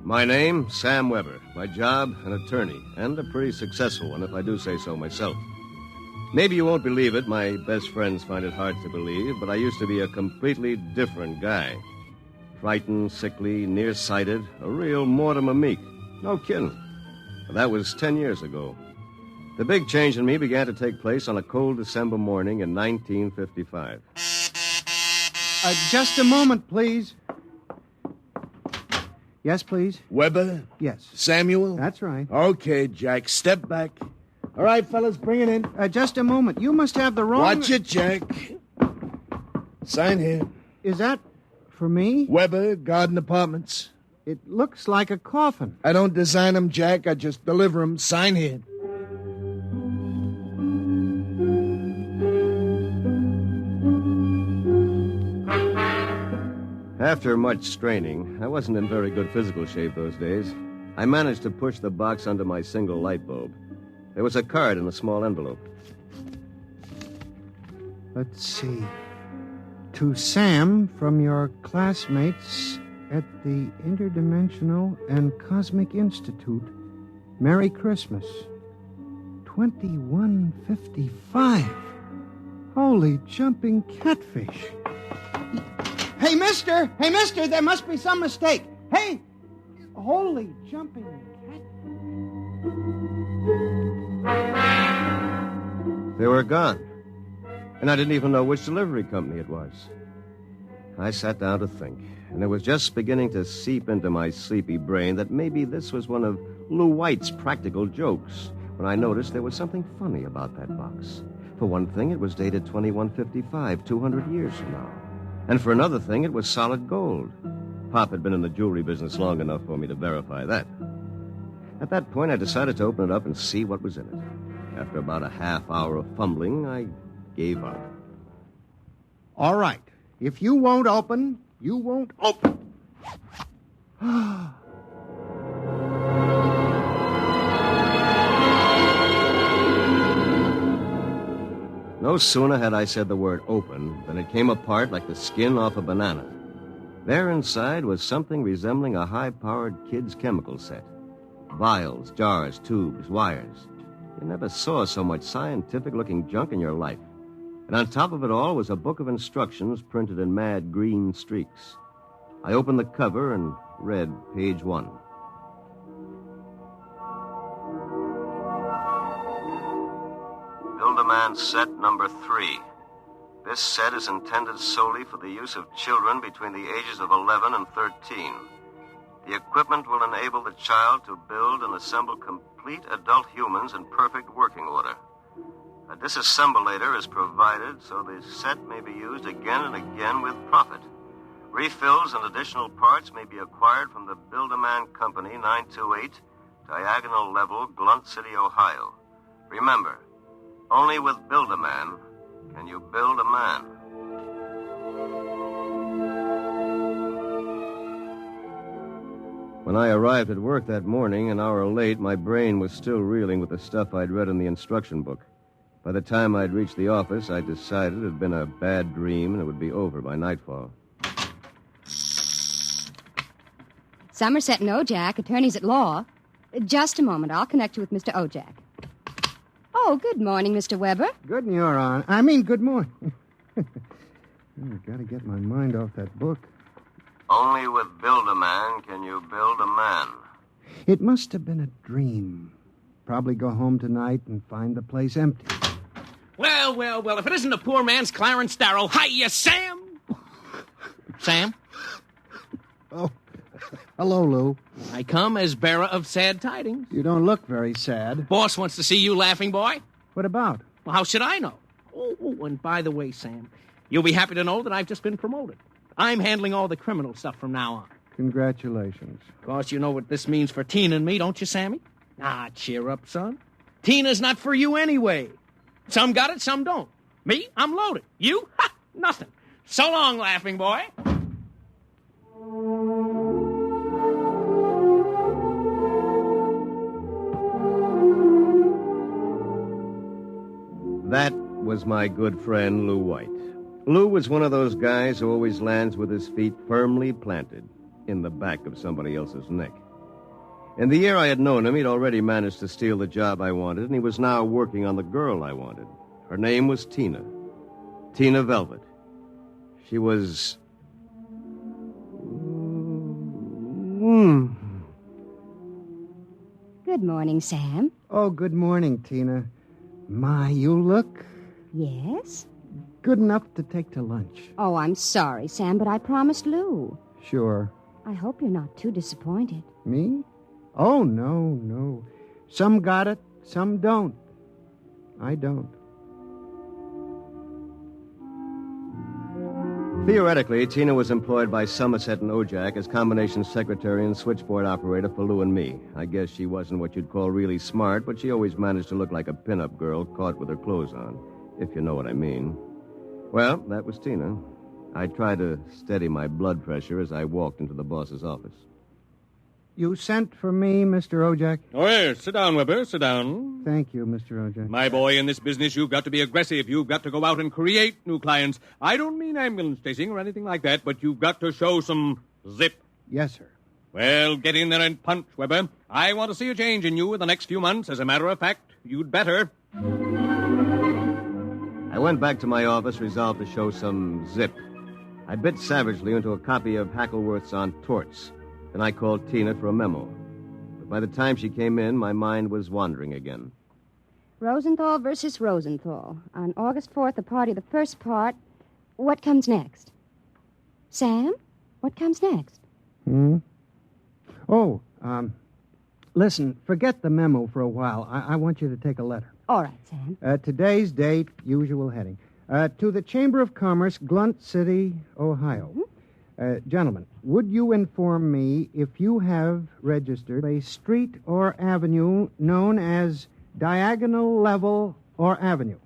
My name, Sam Weber. My job, an attorney, and a pretty successful one, if I do say so myself. Maybe you won't believe it. My best friends find it hard to believe, but I used to be a completely different guy. Frightened, sickly, nearsighted, a real Mortimer Meek. No kidding. That was 10 years ago. The big change in me began to take place on a cold December morning in 1955. Just a moment, please. Yes, please. Weber? Yes. Samuel? That's right. Okay, Jack, step back. All right, fellas, bring it in. Just a moment. You must have the wrong... Watch it, Jack. Sign here. Is that for me? Weber, Garden Apartments. It looks like a coffin. I don't design them, Jack. I just deliver them. Sign here. After much straining, I wasn't in very good physical shape those days. I managed to push the box under my single light bulb. There was a card in a small envelope. Let's see. To Sam from your classmates at the Interdimensional and Cosmic Institute. Merry Christmas. 2155. Holy jumping catfish. Hey, mister! Hey, mister! There must be some mistake. Hey! Holy jumping They were gone. And I didn't even know which delivery company it was. I sat down to think, and it was just beginning to seep into my sleepy brain that maybe this was one of Lou White's practical jokes when I noticed there was something funny about that box. For one thing, it was dated 2155, 200 years from now. And for another thing, it was solid gold. Pop had been in the jewelry business long enough for me to verify that. At that point, I decided to open it up and see what was in it. After about a half hour of fumbling, I gave up. All right. If you won't open, you won't open. No sooner had I said the word open than it came apart like the skin off a banana. There inside was something resembling a high-powered kid's chemical set. Vials, jars, tubes, wires. You never saw so much scientific-looking junk in your life. And on top of it all was a book of instructions printed in mad green streaks. I opened the cover and read page 1. Build-A-Man set number 3. This set is intended solely for the use of children between the ages of 11 and 13. The equipment will enable the child to build and assemble complete adult humans in perfect working order. A disassemblator is provided so the set may be used again and again with profit. Refills and additional parts may be acquired from the Build-A-Man Company, 928, Diagonal Level, Glunt City, Ohio. Remember, only with Build-A-Man can you build a man. When I arrived at work that morning, an hour late, my brain was still reeling with the stuff I'd read in the instruction book. By the time I'd reached the office, I decided it had been a bad dream and it would be over by nightfall. Somerset and Ojak, attorneys at law. Just a moment. I'll connect you with Mr. Ojak. Oh, good morning, Mr. Weber. Good in your honor. I mean, good morning. I've got to get my mind off that book. Only with Build-A-Man can you build a man. It must have been a dream. Probably go home tonight and find the place empty. Well, if it isn't a poor man's Clarence Darrow. Hiya, Sam! Sam? Oh, hello, Lou. I come as bearer of sad tidings. You don't look very sad. Boss wants to see you laughing, boy. What about? Well, how should I know? Oh, and by the way, Sam, you'll be happy to know that I've just been promoted. I'm handling all the criminal stuff from now on. Congratulations. Of course, you know what this means for Tina and me, don't you, Sammy? Ah, cheer up, son. Tina's not for you anyway. Some got it, some don't. Me, I'm loaded. You? Ha! Nothing. So long, laughing boy. That was my good friend, Lou White. Lou was one of those guys who always lands with his feet firmly planted in the back of somebody else's neck. In the year I had known him, he'd already managed to steal the job I wanted, and he was now working on the girl I wanted. Her name was Tina. Tina Velvet. She was... Good morning, Sam. Oh, good morning, Tina. My, you look... Yes? Good enough to take to lunch. Oh, I'm sorry, Sam, but I promised Lou. Sure. I hope you're not too disappointed. Me? Oh, no. Some got it, some don't. I don't. Theoretically, Tina was employed by Somerset and Ojak as combination secretary and switchboard operator for Lou and me. I guess she wasn't what you'd call really smart, but she always managed to look like a pin-up girl caught with her clothes on, if you know what I mean. Well, that was Tina. I tried to steady my blood pressure as I walked into the boss's office. You sent for me, Mr. Ojak? Oh, yes. Sit down, Weber. Sit down. Thank you, Mr. Ojak. My boy, in this business, you've got to be aggressive. You've got to go out and create new clients. I don't mean ambulance chasing or anything like that, but you've got to show some zip. Yes, sir. Well, get in there and punch, Weber. I want to see a change in you in the next few months. As a matter of fact, you'd better. I went back to my office resolved to show some zip. I bit savagely into a copy of Hackleworth's On Torts. Then I called Tina for a memo. But by the time she came in, my mind was wandering again. Rosenthal versus Rosenthal. On August 4th, the party, the first part. What comes next? Sam, what comes next? Oh, listen, forget the memo for a while. I want you to take a letter. All right, Sam. Today's date, usual heading. To the Chamber of Commerce, Glunt City, Ohio. Gentlemen, would you inform me if you have registered a street or avenue known as Diagonal Level or Avenue?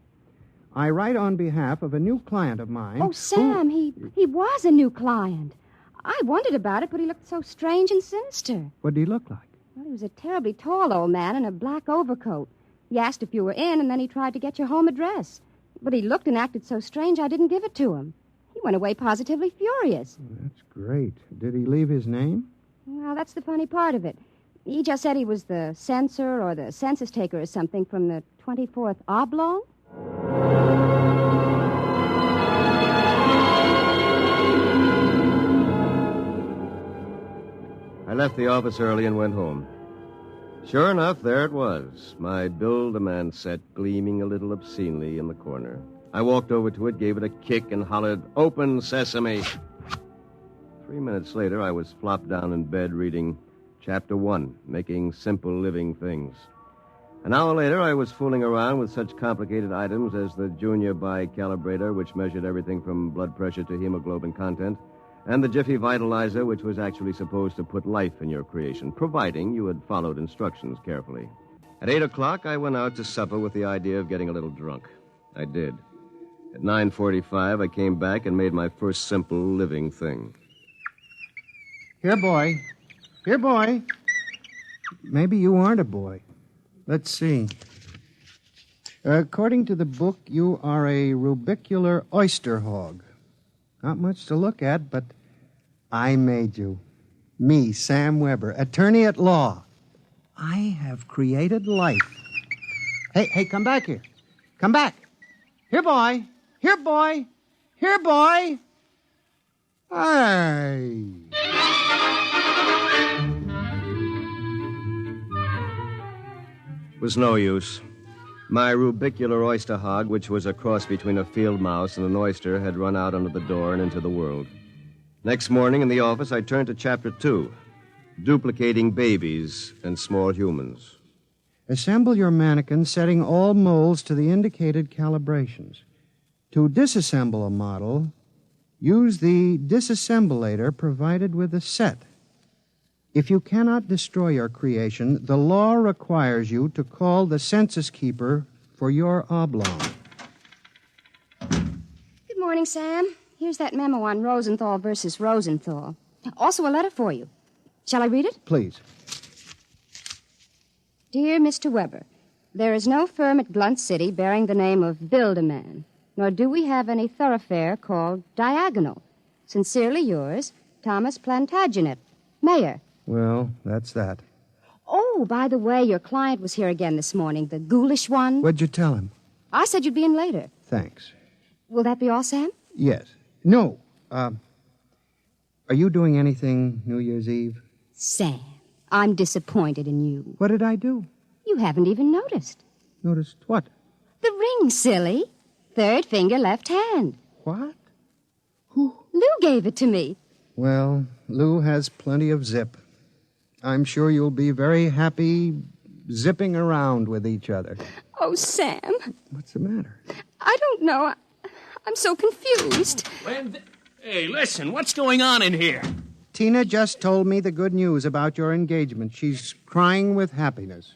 I write on behalf of a new client of mine. Oh, Sam, he was a new client. I wondered about it, but he looked so strange and sinister. What did he look like? Well, he was a terribly tall old man in a black overcoat. He asked if you were in, and then he tried to get your home address. But he looked and acted so strange, I didn't give it to him. He went away positively furious. That's great. Did he leave his name? Well, that's the funny part of it. He just said he was the censor or the census taker or something from the 24th Oblong. I left the office early and went home. Sure enough, there it was, my Bill-Demand set gleaming a little obscenely in the corner. I walked over to it, gave it a kick, and hollered, "Open sesame!" 3 minutes later, I was flopped down in bed reading Chapter 1, Making Simple Living Things. An hour later, I was fooling around with such complicated items as the Junior Bicalibrator, which measured everything from blood pressure to hemoglobin content, and the Jiffy Vitalizer, which was actually supposed to put life in your creation, providing you had followed instructions carefully. At 8 o'clock, I went out to supper with the idea of getting a little drunk. I did. At 9:45, I came back and made my first simple living thing. Here, boy. Here, boy. Maybe you aren't a boy. Let's see. According to the book, you are a rubicular oyster hog. Not much to look at, but I made you. Me, Sam Weber, attorney at law. I have created life. Hey, come back here. Come back. Here, boy. Here, boy. Here, boy. Hey. It was no use. My rubicular oyster hog, which was a cross between a field mouse and an oyster, had run out under the door and into the world. Next morning in the office, I turned to Chapter 2, Duplicating Babies and Small Humans. Assemble your mannequin, setting all molds to the indicated calibrations. To disassemble a model, use the disassemblator provided with the set. If you cannot destroy your creation, the law requires you to call the census keeper for your oblong. Good morning, Sam. Here's that memo on Rosenthal versus Rosenthal. Also a letter for you. Shall I read it? Please. Dear Mr. Weber, there is no firm at Blunt City bearing the name of Build-A-Man, nor do we have any thoroughfare called Diagonal. Sincerely yours, Thomas Plantagenet, Mayor. Well, that's that. Oh, by the way, your client was here again this morning, the ghoulish one. What'd you tell him? I said you'd be in later. Thanks. Will that be all, Sam? Yes. No. Are you doing anything New Year's Eve? Sam, I'm disappointed in you. What did I do? You haven't even noticed. Noticed what? The ring, silly. Third finger, left hand. What? Lou gave it to me. Well, Lou has plenty of zip. I'm sure you'll be very happy zipping around with each other. Oh, Sam. What's the matter? I don't know. I'm so confused. Hey, listen, what's going on in here? Tina just told me the good news about your engagement. She's crying with happiness.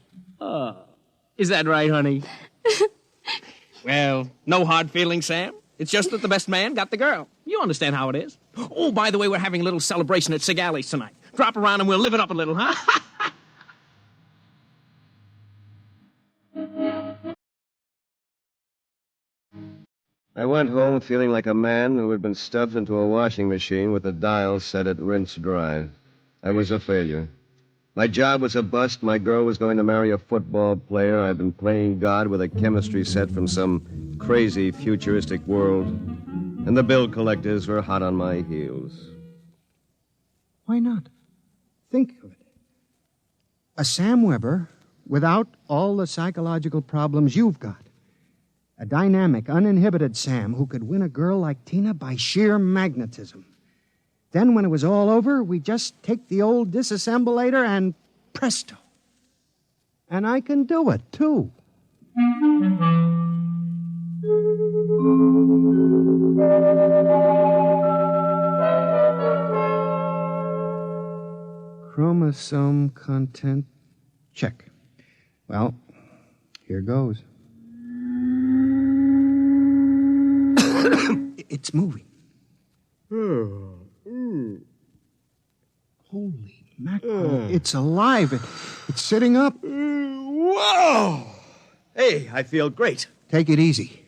Is that right, honey? Well, no hard feelings, Sam? It's just that the best man got the girl. You understand how it is. Oh, by the way, we're having a little celebration at Segali's tonight. Drop around and we'll live it up a little, huh? I went home feeling like a man who had been stuffed into a washing machine with the dial set at rinse dry. I was a failure. My job was a bust. My girl was going to marry a football player. I'd been playing God with a chemistry set from some crazy futuristic world. And the bill collectors were hot on my heels. Why not? Think of it. A Sam Weber without all the psychological problems you've got. A dynamic, uninhibited Sam who could win a girl like Tina by sheer magnetism. Then, when it was all over, we just take the old disassemblator and presto. And I can do it, too. Chromosome content check. Well, here goes. It's moving. Holy mackerel. It's alive. It's sitting up. Whoa! Hey, I feel great. Take it easy.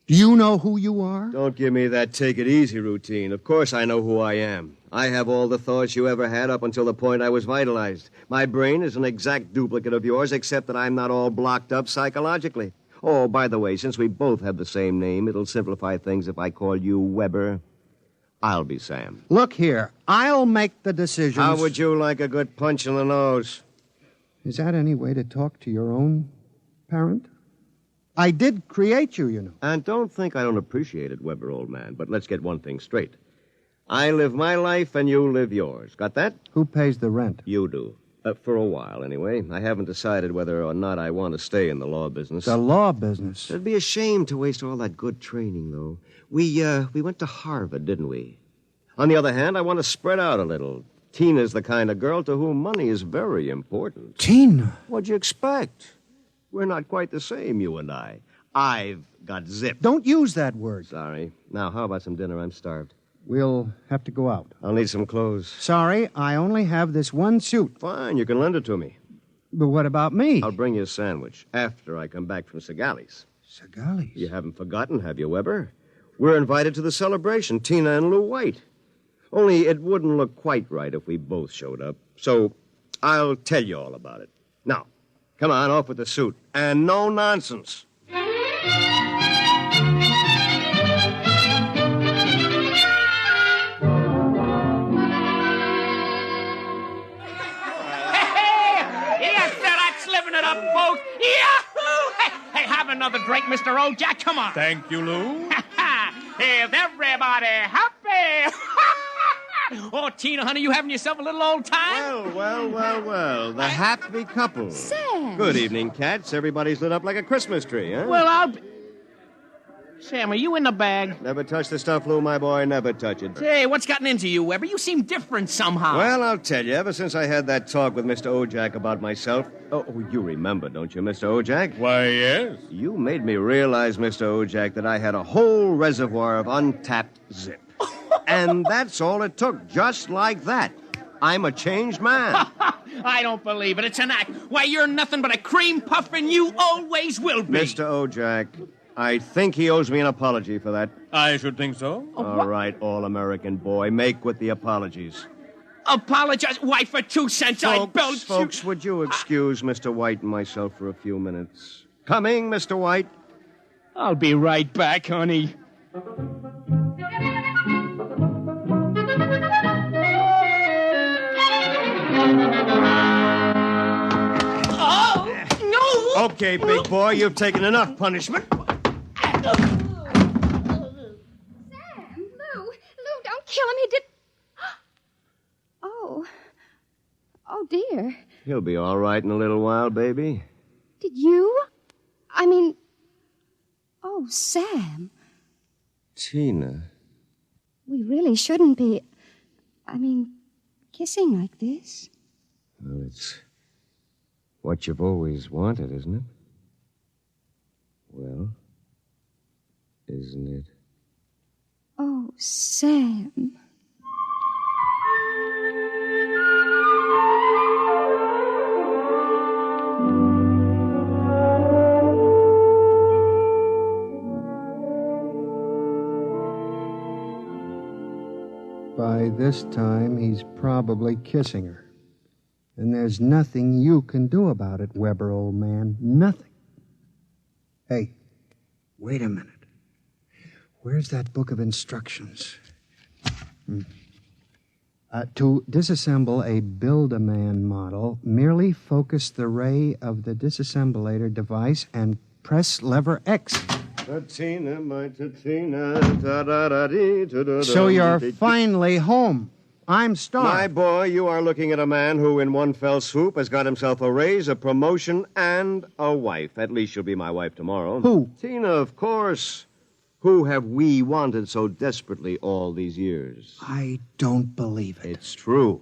Do you know who you are? Don't give me that take it easy routine. Of course I know who I am. I have all the thoughts you ever had up until the point I was vitalized. My brain is an exact duplicate of yours, except that I'm not all blocked up psychologically. Oh, by the way, since we both have the same name, it'll simplify things if I call you Weber. I'll be Sam. Look here, I'll make the decisions. How would you like a good punch in the nose? Is that any way to talk to your own parent? I did create you, you know. And don't think I don't appreciate it, Weber, old man, but let's get one thing straight. I live my life and you live yours. Got that? Who pays the rent? You do. For a while, anyway. I haven't decided whether or not I want to stay in the law business. The law business? It'd be a shame to waste all that good training, though. We went to Harvard, didn't we? On the other hand, I want to spread out a little. Tina's the kind of girl to whom money is very important. Tina? What'd you expect? We're not quite the same, you and I. I've got zip. Don't use that word. Sorry. Now, how about some dinner? I'm starved. We'll have to go out. I'll need some clothes. Sorry, I only have this one suit. Fine, you can lend it to me. But what about me? I'll bring you a sandwich after I come back from Segali's. Segali's? You haven't forgotten, have you, Weber? We're invited to the celebration, Tina and Lou White. Only it wouldn't look quite right if we both showed up. So I'll tell you all about it. Now, come on, off with the suit. And no nonsense. Folks. Yahoo! Hey, have another drink, Mr. Ojack. Come on. Thank you, Lou. Is everybody happy? Oh, Tina, honey, you having yourself a little old time? Well. The happy couple. Sam. Good evening, cats. Everybody's lit up like a Christmas tree, huh? Well, I'll be... Sam, are you in the bag? Never touch the stuff, Lou, my boy. Never touch it. Hey, what's gotten into you, Weber? You seem different somehow. Well, I'll tell you. Ever since I had that talk with Mr. Ojack about myself... Oh, you remember, don't you, Mr. Ojack? Why, yes. You made me realize, Mr. Ojack, that I had a whole reservoir of untapped zip. And that's all it took, just like that. I'm a changed man. I don't believe it. It's an act. Why, you're nothing but a cream puff, and you always will be. Mr. Ojack, I think he owes me an apology for that. I should think so. All right, all-American boy, make with the apologies. Apologize? Why, for 2 cents I belch you... Folks, would you excuse Mr. White and myself for a few minutes? Coming, Mr. White. I'll be right back, honey. Oh, no! Okay, big boy, you've taken enough punishment. Sam, Lou, don't kill him. He did... Oh, dear. He'll be all right in a little while, baby. Did you? I mean... Oh, Sam. Tina. We really shouldn't be... kissing like this. Well, it's what you've always wanted, isn't it? Well, isn't it? Sam. By this time, he's probably kissing her. And there's nothing you can do about it, Weber, old man. Nothing. Hey, wait a minute. Where's that book of instructions? To disassemble a Build-A-Man model, merely focus the ray of the disassemblator device and press lever X. Tina, my Tina, da-da-da-dee, So you're finally home. I'm starved. My boy, you are looking at a man who, in one fell swoop, has got himself a raise, a promotion, and a wife. At least she'll be my wife tomorrow. Who? Tina, of course. Who have we wanted so desperately all these years? I don't believe it. It's true.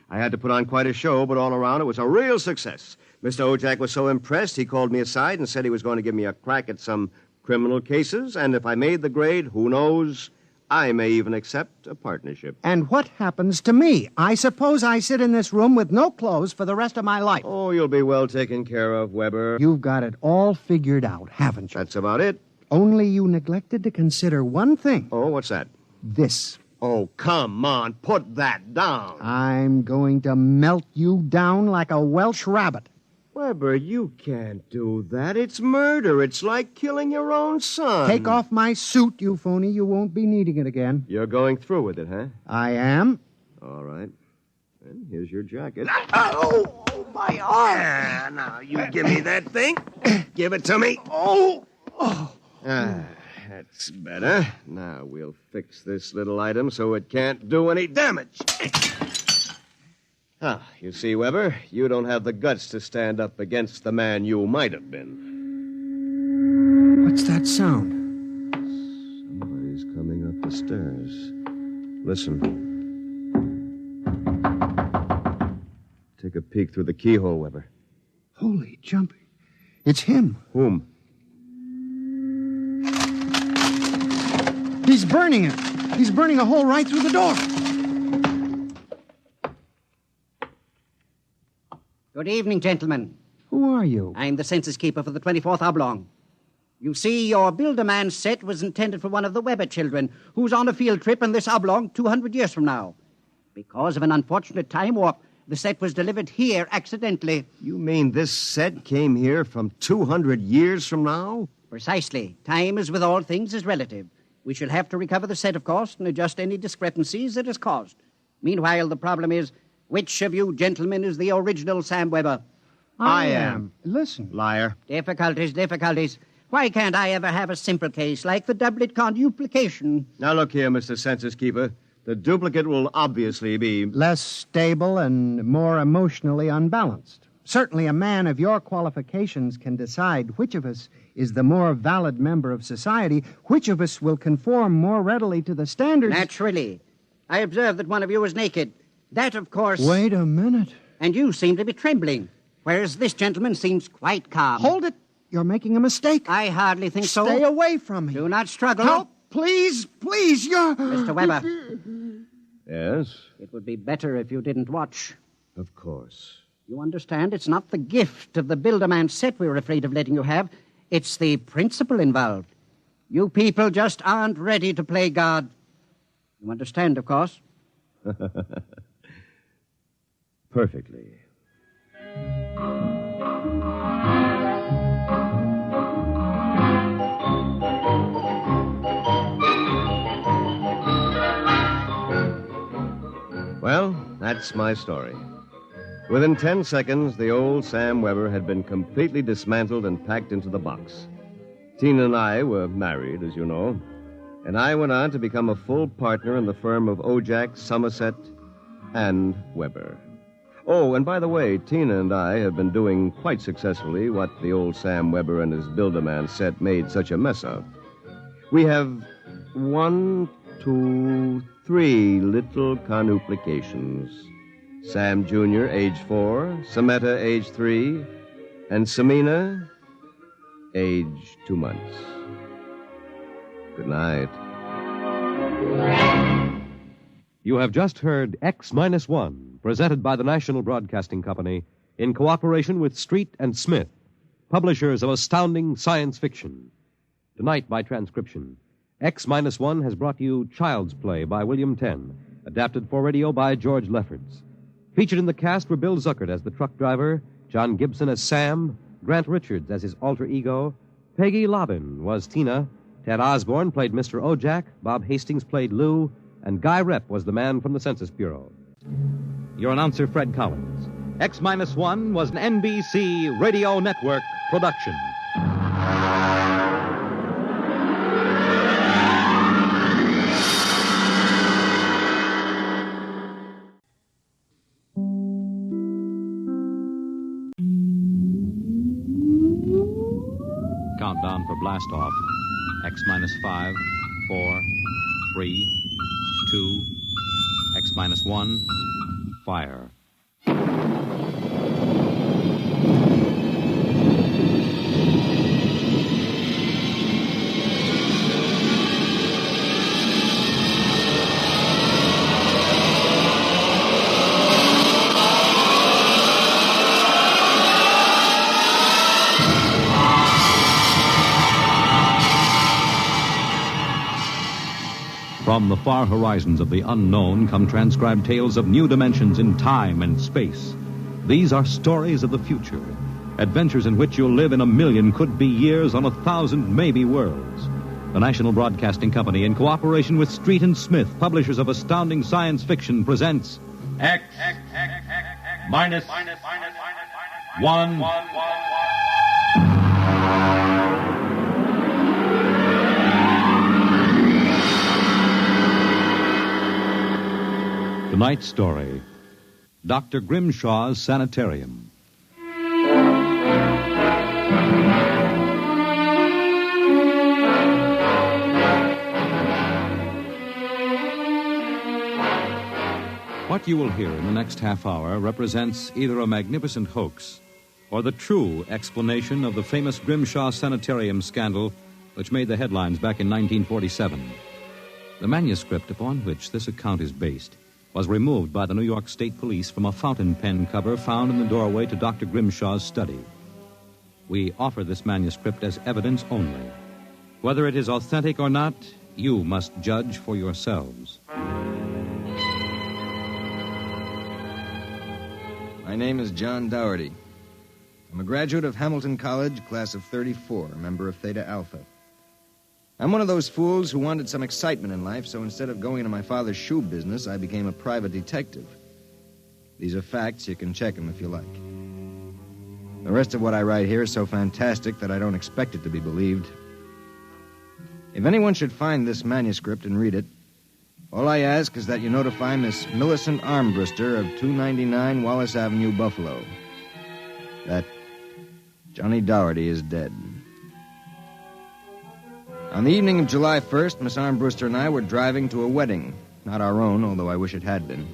I had to put on quite a show, but all around it was a real success. Mr. Ojak was so impressed, he called me aside and said he was going to give me a crack at some criminal cases, and if I made the grade, who knows, I may even accept a partnership. And what happens to me? I suppose I sit in this room with no clothes for the rest of my life. Oh, you'll be well taken care of, Weber. You've got it all figured out, haven't you? That's about it. Only you neglected to consider one thing. Oh, what's that? This. Oh, come on, put that down. I'm going to melt you down like a Welsh rabbit. Weber, you can't do that. It's murder. It's like killing your own son. Take off my suit, you phony. You won't be needing it again. You're going through with it, huh? I am. All right. Then here's your jacket. Oh, my arm. Ah, now, you give me that thing. Give it to me. Oh. That's better. Now we'll fix this little item so it can't do any damage. You see, Weber, you don't have the guts to stand up against the man you might have been. What's that sound? Somebody's coming up the stairs. Listen. Take a peek through the keyhole, Weber. Holy jumping. It's him. Whom? He's burning it. He's burning a hole right through the door. Good evening, gentlemen. Who are you? I'm the census keeper for the 24th Oblong. You see, your Build-A-Man set was intended for one of the Weber children who's on a field trip in this Oblong 200 years from now. Because of an unfortunate time warp, the set was delivered here accidentally. You mean this set came here from 200 years from now? Precisely. Time, as with all things, is relative. We shall have to recover the set, of course, and adjust any discrepancies it has caused. Meanwhile, the problem is, which of you gentlemen is the original Sam Weber? I am. Listen. Liar. Difficulties. Why can't I ever have a simple case like the doublet conduplication? Now, look here, Mr. Census Keeper. The duplicate will obviously be less stable and more emotionally unbalanced. Certainly a man of your qualifications can decide which of us is the more valid member of society, which of us will conform more readily to the standards. Naturally. I observe that one of you is naked. That, of course... Wait a minute. And you seem to be trembling, whereas this gentleman seems quite calm. Hold it. You're making a mistake. I hardly think so. Stay away from me. Do not struggle. Help, please, you're... Mr. Weber. Yes? It would be better if you didn't watch. Of course. You understand, it's not the gift of the Build-A-Man set we're afraid of letting you have. It's the principle involved. You people just aren't ready to play God. You understand, of course? Perfectly. Well, that's my story. Within 10 seconds, the old Sam Weber had been completely dismantled and packed into the box. Tina and I were married, as you know, and I went on to become a full partner in the firm of Ojak, Somerset, and Weber. Oh, and by the way, Tina and I have been doing quite successfully what the old Sam Weber and his Build-A-Man set made such a mess of. We have 1, 2, 3 little conuplications. Sam Jr., age 4, Sameta, age 3, and Samina, age 2 months. Good night. You have just heard X-1, presented by the National Broadcasting Company in cooperation with Street and Smith, publishers of astounding science fiction. Tonight, by transcription, X-1 has brought you Child's Play by William Tenn, adapted for radio by George Lefferts. Featured in the cast were Bill Zuckert as the truck driver, John Gibson as Sam, Grant Richards as his alter ego, Peggy Lobbin was Tina, Ted Osborne played Mr. Ojak, Bob Hastings played Lou, and Guy Rep was the man from the Census Bureau. Your announcer, Fred Collins. X-1 was an NBC Radio Network production. Countdown for blast off. X-5, 4, 3, 2, X-1, fire. From the far horizons of the unknown come transcribed tales of new dimensions in time and space. These are stories of the future, adventures in which you'll live in 1,000,000 could-be years on 1,000 maybe worlds. The National Broadcasting Company, in cooperation with Street and Smith, publishers of astounding science fiction, presents X-1. Tonight's story, Dr. Grimshaw's Sanitarium. What you will hear in the next half hour represents either a magnificent hoax or the true explanation of the famous Grimshaw Sanitarium scandal which made the headlines back in 1947. The manuscript upon which this account is based was removed by the New York State Police from a fountain pen cover found in the doorway to Dr. Grimshaw's study. We offer this manuscript as evidence only. Whether it is authentic or not, you must judge for yourselves. My name is John Dougherty. I'm a graduate of Hamilton College, class of 34, a member of Theta Alpha. I'm one of those fools who wanted some excitement in life, so instead of going into my father's shoe business, I became a private detective. These are facts. You can check them if you like. The rest of what I write here is so fantastic that I don't expect it to be believed. If anyone should find this manuscript and read it, all I ask is that you notify Miss Millicent Armbruster of 299 Wallace Avenue, Buffalo, that Johnny Dougherty is dead. On the evening of July 1st, Miss Armbruster and I were driving to a wedding. Not our own, although I wish it had been.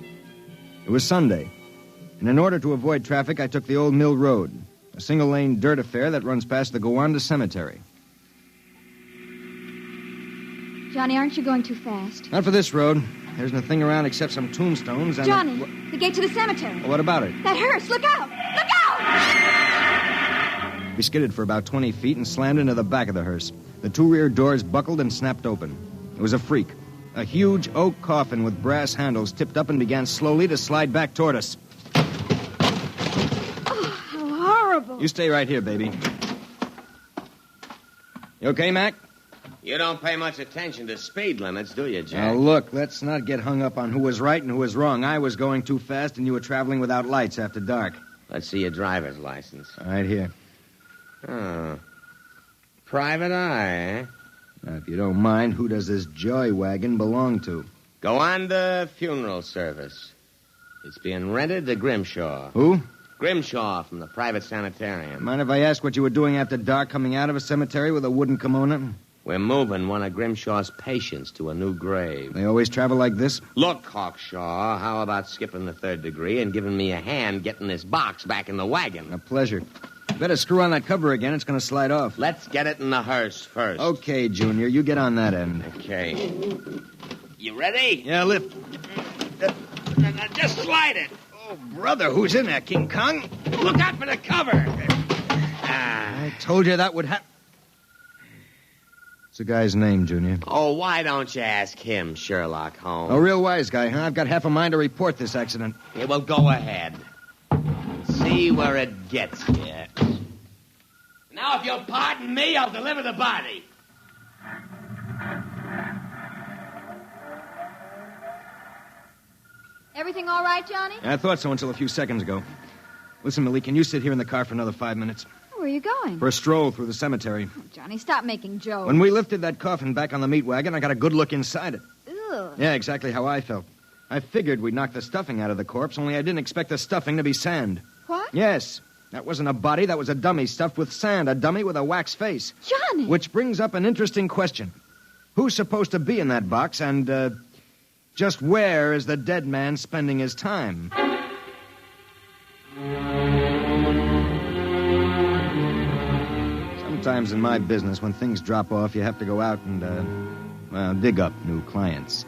It was Sunday, and in order to avoid traffic, I took the Old Mill Road, a single-lane dirt affair that runs past the Gowanda Cemetery. Johnny, aren't you going too fast? Not for this road. There isn't a thing around except some tombstones and... Johnny, the gate to the cemetery. Well, what about it? That hearse, look out! Look out! We skidded for about 20 feet and slammed into the back of the hearse. The two rear doors buckled and snapped open. It was a freak. A huge oak coffin with brass handles tipped up and began slowly to slide back toward us. Oh, how horrible. You stay right here, baby. You okay, Mac? You don't pay much attention to speed limits, do you, Jack? Now, look, let's not get hung up on who was right and who was wrong. I was going too fast, and you were traveling without lights after dark. Let's see your driver's license. Right here. Oh. Private eye, eh? Now, if you don't mind, who does this joy wagon belong to? Gowanda Funeral Service. It's being rented to Grimshaw. Who? Grimshaw from the private sanitarium. Mind if I ask what you were doing after dark coming out of a cemetery with a wooden kimono? We're moving one of Grimshaw's patients to a new grave. They always travel like this? Look, Hawkshaw, how about skipping the 3rd degree and giving me a hand getting this box back in the wagon? A pleasure. Better screw on that cover again. It's going to slide off. Let's get it in the hearse first. Okay, Junior. You get on that end. Okay. You ready? Yeah, lift. Now, just slide it. Oh, brother, who's in there, King Kong? Look out for the cover. I told you that would happen. What's the guy's name, Junior? Oh, why don't you ask him, Sherlock Holmes? A real wise guy, huh? I've got half a mind to report this accident. Yeah, well, go ahead. See where it gets you. Now, if you'll pardon me, I'll deliver the body. Everything all right, Johnny? I thought so until a few seconds ago. Listen, Millie, can you sit here in the car for another 5 minutes? Where are you going? For a stroll through the cemetery. Oh, Johnny, stop making jokes. When we lifted that coffin back on the meat wagon, I got a good look inside it. Ugh. Yeah, exactly how I felt. I figured we'd knock the stuffing out of the corpse, only I didn't expect the stuffing to be sand. What? Yes. That wasn't a body, that was a dummy stuffed with sand, a dummy with a wax face. Johnny! Which brings up an interesting question. Who's supposed to be in that box, and, just where is the dead man spending his time? Sometimes in my business, when things drop off, you have to go out and, dig up new clients.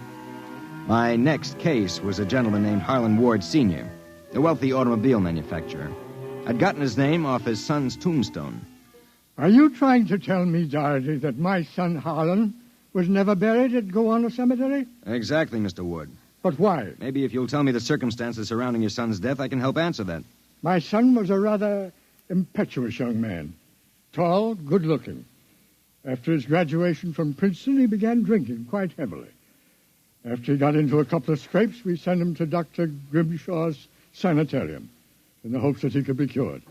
My next case was a gentleman named Harlan Ward Sr., a wealthy automobile manufacturer. I'd gotten his name off his son's tombstone. Are you trying to tell me, Dorothy, that my son Harlan was never buried at Gowanna Cemetery? Exactly, Mr. Ward. But why? Maybe if you'll tell me the circumstances surrounding your son's death, I can help answer that. My son was a rather impetuous young man. Tall, good-looking. After his graduation from Princeton, he began drinking quite heavily. After he got into a couple of scrapes, we sent him to Dr. Grimshaw's sanitarium in the hopes that he could be cured.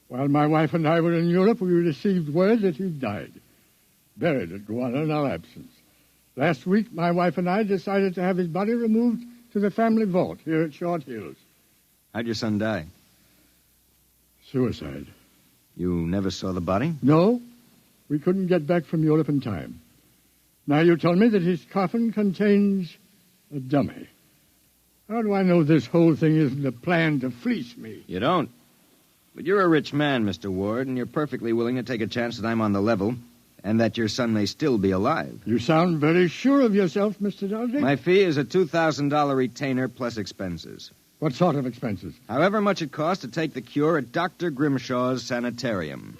While my wife and I were in Europe, we received word that he died, buried at Gowanna in our absence. Last week, my wife and I decided to have his body removed to the family vault here at Short Hills. How'd your son die? Suicide. You never saw the body? No. We couldn't get back from Europe in time. Now you tell me that his coffin contains a dummy. How do I know this whole thing isn't a plan to fleece me? You don't. But you're a rich man, Mr. Ward, and you're perfectly willing to take a chance that I'm on the level and that your son may still be alive. You sound very sure of yourself, Mr. Dorsey. My fee is a $2,000 retainer plus expenses. What sort of expenses? However much it costs to take the cure at Dr. Grimshaw's sanitarium.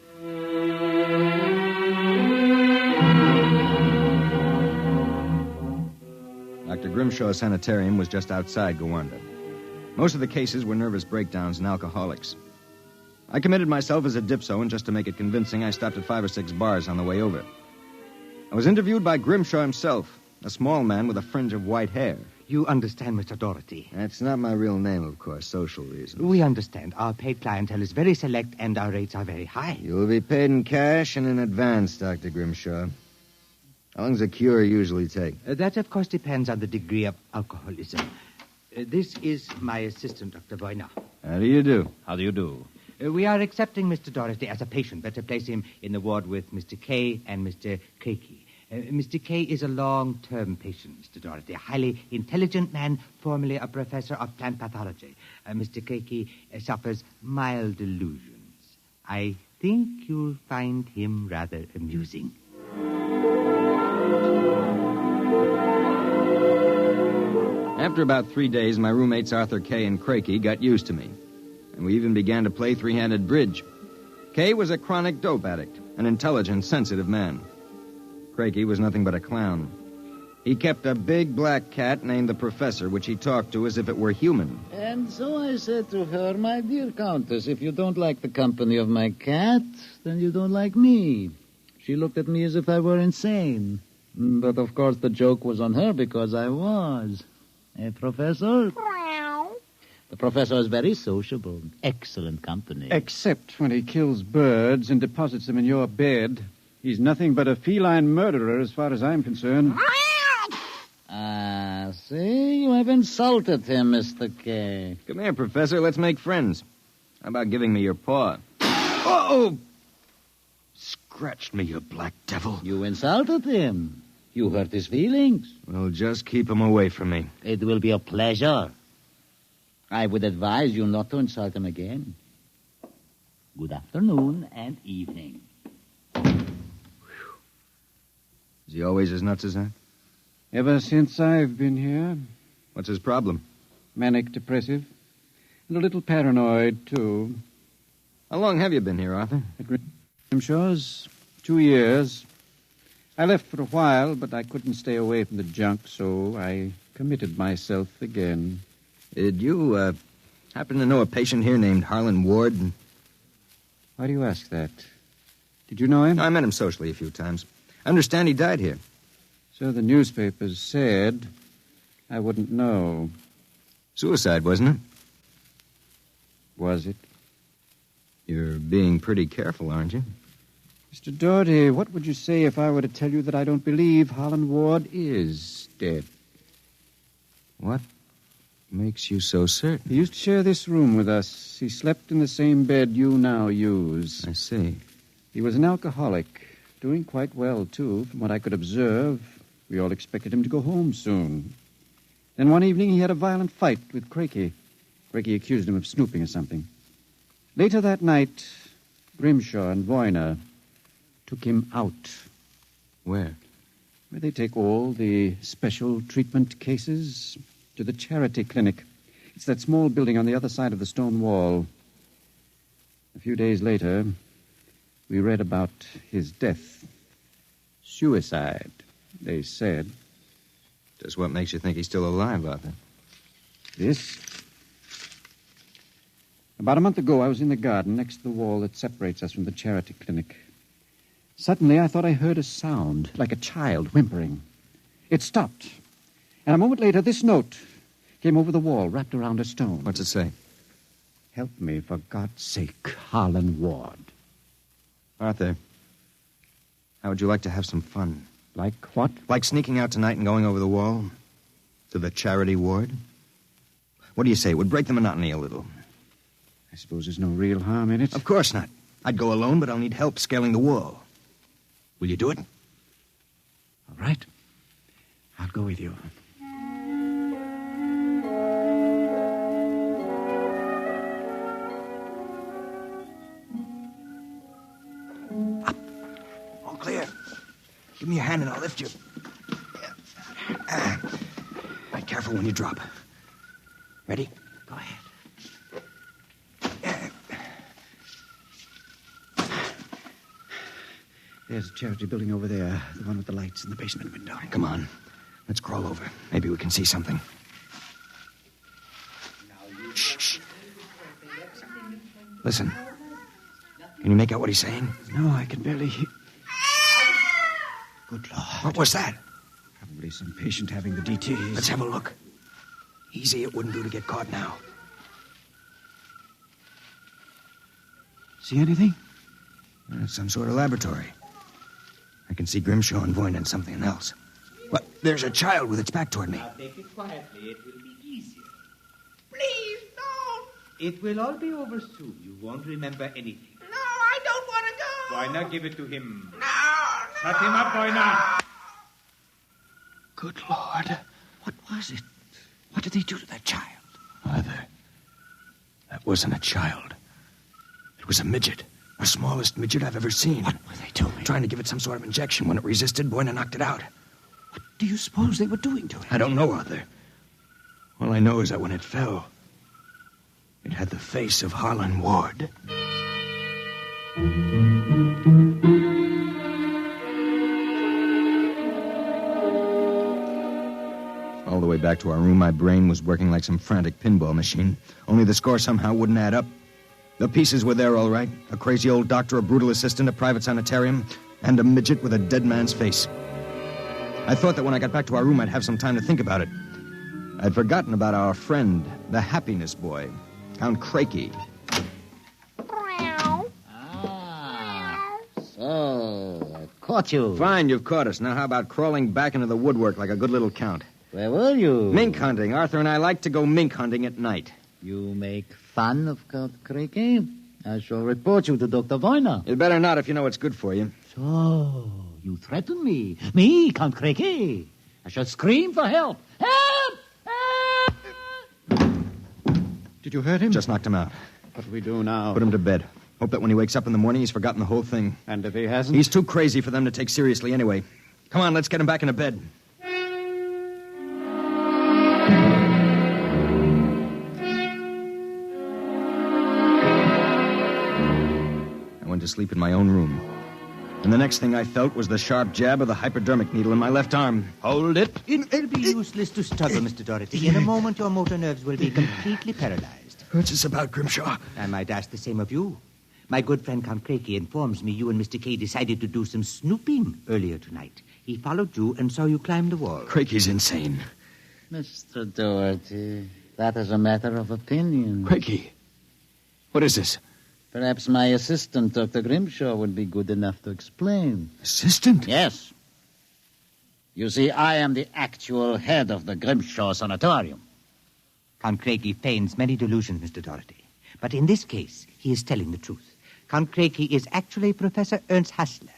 Dr. Grimshaw's sanitarium was just outside Gowanna. Most of the cases were nervous breakdowns and alcoholics. I committed myself as a dipso, and just to make it convincing, I stopped at 5 or 6 bars on the way over. I was interviewed by Grimshaw himself, a small man with a fringe of white hair. You understand, Mr. Doherty. That's not my real name, of course, social reasons. We understand. Our paid clientele is very select, and our rates are very high. You'll be paid in cash and in advance, Dr. Grimshaw. How long does a cure usually take? That, of course, depends on the degree of alcoholism. This is my assistant, Dr. Boyner. How do you do? How do you do? We are accepting Mr. Doherty as a patient. Better place him in the ward with Mr. K and Mr. Keiki. Mr. K is a long-term patient, Mr. Doherty, a highly intelligent man, formerly a professor of plant pathology. Mr. Keiki suffers mild delusions. I think you'll find him rather amusing. After about 3 days, my roommates Arthur Kay and Crakey got used to me, and we even began to play three-handed bridge. Kay was a chronic dope addict, an intelligent, sensitive man. Crakey was nothing but a clown. He kept a big black cat named the Professor, which he talked to as if it were human. And so I said to her, my dear Countess, if you don't like the company of my cat, then you don't like me. She looked at me as if I were insane. But, of course, the joke was on her because I was. Professor? The professor is very sociable. Excellent company. Except when he kills birds and deposits them in your bed. He's nothing but a feline murderer as far as I'm concerned. Ah, see? You have insulted him, Mr. K. Come here, Professor. Let's make friends. How about giving me your paw? Oh! Scratched me, you black devil. You insulted him. You hurt his feelings. Well, just keep him away from me. It will be a pleasure. I would advise you not to insult him again. Good afternoon and evening. Is he always as nuts as that? Ever since I've been here. What's his problem? Manic depressive. And a little paranoid, too. How long have you been here, Arthur? At Grimshaw's 2 years. I left for a while, but I couldn't stay away from the junk, so I committed myself again. Did you, happen to know a patient here named Harlan Ward? Why do you ask that? Did you know him? I met him socially a few times. I understand he died here. So the newspapers said. I wouldn't know. Suicide, wasn't it? Was it? You're being pretty careful, aren't you? Mr. Doherty, what would you say if I were to tell you that I don't believe Harlan Ward is dead? What makes you so certain? He used to share this room with us. He slept in the same bed you now use. I see. He was an alcoholic, doing quite well, too, from what I could observe. We all expected him to go home soon. Then one evening he had a violent fight with Crakey. Crakey accused him of snooping or something. Later that night, Grimshaw and Voyner took him out. Where? Where they take all the special treatment cases to the charity clinic. It's that small building on the other side of the stone wall. A few days later, we read about his death. Suicide, they said. Just what makes you think he's still alive, Arthur? This? About a month ago, I was in the garden next to the wall that separates us from the charity clinic. Suddenly, I thought I heard a sound, like a child whimpering. It stopped. And a moment later, this note came over the wall, wrapped around a stone. What's it say? Help me, for God's sake, Harlan Ward. Arthur, how would you like to have some fun? Like what? Like sneaking out tonight and going over the wall to the charity ward? What do you say? It would break the monotony a little. I suppose there's no real harm in it. Of course not. I'd go alone, but I'll need help scaling the wall. Will you do it? All right. I'll go with you. Up. All clear. Give me your hand and I'll lift you. Be careful when you drop. Ready? Go ahead. There's a charity building over there, the one with the lights in the basement window. Come on. Let's crawl over. Maybe we can see something. Shh. Listen. Can you make out what he's saying? No, I can barely hear. Good Lord. What was that? Probably some patient having the DTs. Let's have a look. Easy, it wouldn't do to get caught now. See anything? Some sort of laboratory. I can see Grimshaw and Voyne and something else. What? There's a child with its back toward me. Now take it quietly. It will be easier. Please, don't. It will all be over soon. You won't remember anything. No, I don't want to go. Why not give it to him? No. Shut him up, boy, now. Good Lord. What was it? What did they do to that child? Arthur, that wasn't a child. It was a midget. The smallest midget I've ever seen. What were they doing? Trying to give it some sort of injection. When it resisted, Boyna knocked it out. What do you suppose they were doing to it? I don't know, Arthur. All I know is that when it fell, it had the face of Harlan Ward. All the way back to our room, my brain was working like some frantic pinball machine. Only the score somehow wouldn't add up. The pieces were there, all right. A crazy old doctor, a brutal assistant, a private sanitarium, and a midget with a dead man's face. I thought that when I got back to our room, I'd have some time to think about it. I'd forgotten about our friend, the happiness boy, Count Crakey. So, I caught you. Fine, you've caught us. Now how about crawling back into the woodwork like a good little count? Where were you? Mink hunting. Arthur and I like to go mink hunting at night. You make fun of Count Crakey? I shall report you to Dr. Voyner. You'd better not if you know it's good for you. So, you threaten me? Me, Count Crakey? I shall scream for help. Help! Help! Did you hurt him? Just knocked him out. What do we do now? Put him to bed. Hope that when he wakes up in the morning, he's forgotten the whole thing. And if he hasn't? He's too crazy for them to take seriously anyway. Come on, let's get him back into bed. sleep in my own room. And the next thing I felt was the sharp jab of the hypodermic needle in my left arm. Hold it. It'll be useless to struggle, Mr. Doherty. In a moment, your motor nerves will be completely paralyzed. What's this about, Grimshaw? I might ask the same of you. My good friend Count Craigie informs me you and Mr. Kay decided to do some snooping earlier tonight. He followed you and saw you climb the wall. Craigie's insane. Mr. Doherty, that is a matter of opinion. Craigie, what is this? Perhaps my assistant, Dr. Grimshaw, would be good enough to explain. Assistant? Yes. You see, I am the actual head of the Grimshaw Sanatorium. Count Craigie feigns many delusions, Mr. Doherty. But in this case, he is telling the truth. Count Craigie is actually Professor Ernst Hassler.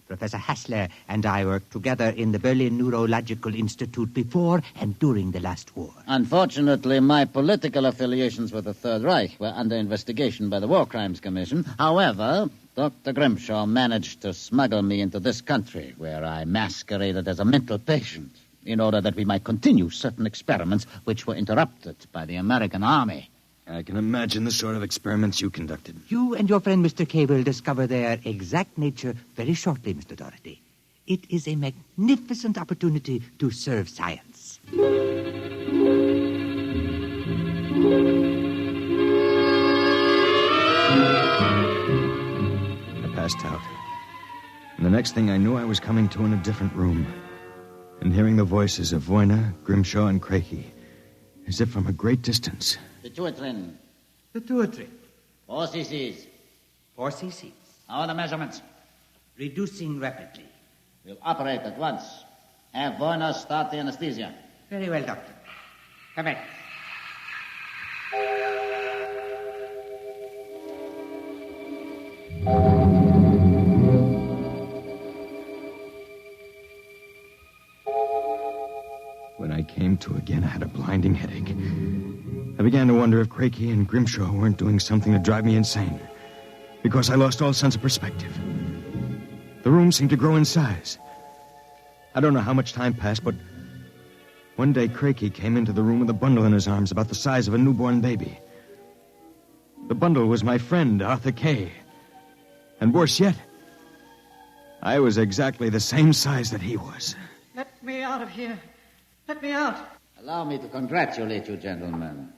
Professor Hassler and I worked together in the Berlin Neurological Institute before and during the last war. Unfortunately, my political affiliations with the Third Reich were under investigation by the War Crimes Commission. However, Dr. Grimshaw managed to smuggle me into this country, where I masqueraded as a mental patient, in order that we might continue certain experiments which were interrupted by the American Army. I can imagine the sort of experiments you conducted. You and your friend Mr. Kay will discover their exact nature very shortly, Mr. Doherty. It is a magnificent opportunity to serve science. I passed out. And the next thing I knew, I was coming to in a different room and hearing the voices of Voyna, Grimshaw, and Craigie, as if from a great distance. Pituitrin. Pituitary. 4 cc's. 4 cc's. How are the measurements? Reducing rapidly. We'll operate at once. Have Voyna start the anesthesia. Very well, Doctor. Come in. When I came to again, I had a blinding headache. I began to wonder if Craigie and Grimshaw weren't doing something to drive me insane, because I lost all sense of perspective. The room seemed to grow in size. I don't know how much time passed, but one day Craigie came into the room with a bundle in his arms about the size of a newborn baby. The bundle was my friend, Arthur Kay. And worse yet, I was exactly the same size that he was. Let me out of here. Let me out. Allow me to congratulate you, gentlemen.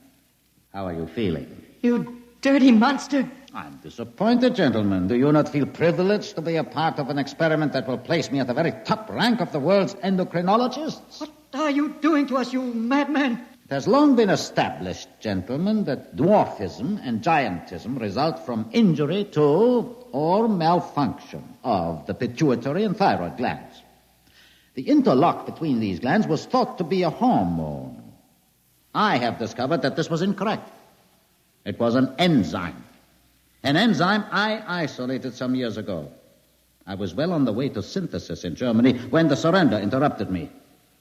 How are you feeling? You dirty monster. I'm disappointed, gentlemen. Do you not feel privileged to be a part of an experiment that will place me at the very top rank of the world's endocrinologists? What are you doing to us, you madman? It has long been established, gentlemen, that dwarfism and giantism result from injury to or malfunction of the pituitary and thyroid glands. The interlock between these glands was thought to be a hormone. I have discovered that this was incorrect. It was an enzyme. An enzyme I isolated some years ago. I was well on the way to synthesis in Germany when the surrender interrupted me.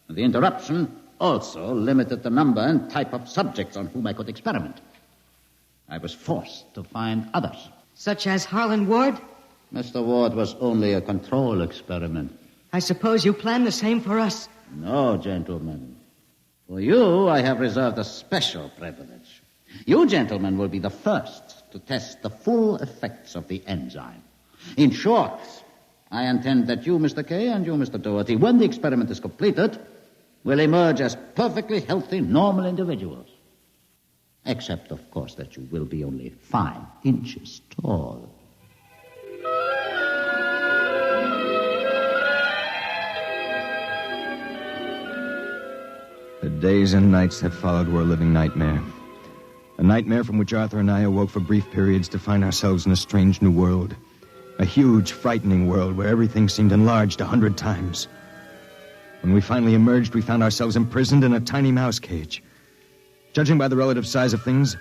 The interruption also limited the number and type of subjects on whom I could experiment. I was forced to find others. Such as Harlan Ward? Mr. Ward was only a control experiment. I suppose you planned the same for us. No, gentlemen. For you, I have reserved a special privilege. You, gentlemen, will be the first to test the full effects of the enzyme. In short, I intend that you, Mr. Kay, and you, Mr. Doherty, when the experiment is completed, will emerge as perfectly healthy, normal individuals. Except, of course, that you will be only 5 inches tall. The days and nights that followed were a living nightmare. A nightmare from which Arthur and I awoke for brief periods to find ourselves in a strange new world. A huge, frightening world where everything seemed enlarged 100 times. When we finally emerged, we found ourselves imprisoned in a tiny mouse cage. Judging by the relative size of things,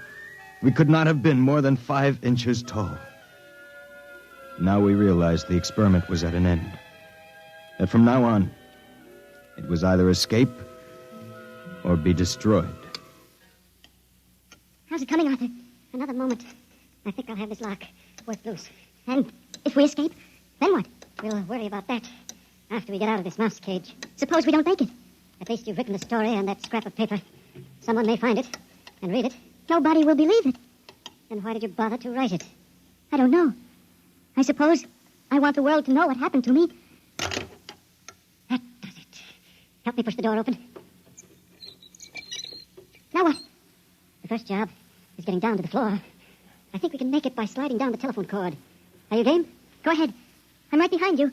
we could not have been more than 5 inches tall. Now we realized the experiment was at an end. That from now on, it was either escape or be destroyed. How's it coming, Arthur? Another moment. I think I'll have this lock worked loose. And if we escape, then what? We'll worry about that after we get out of this mouse cage. Suppose we don't make it. At least you've written the story on that scrap of paper. Someone may find it and read it. Nobody will believe it. Then why did you bother to write it? I don't know. I suppose I want the world to know what happened to me. That does it. Help me push the door open. Now what? The first job is getting down to the floor. I think we can make it by sliding down the telephone cord. Are you game? Go ahead. I'm right behind you.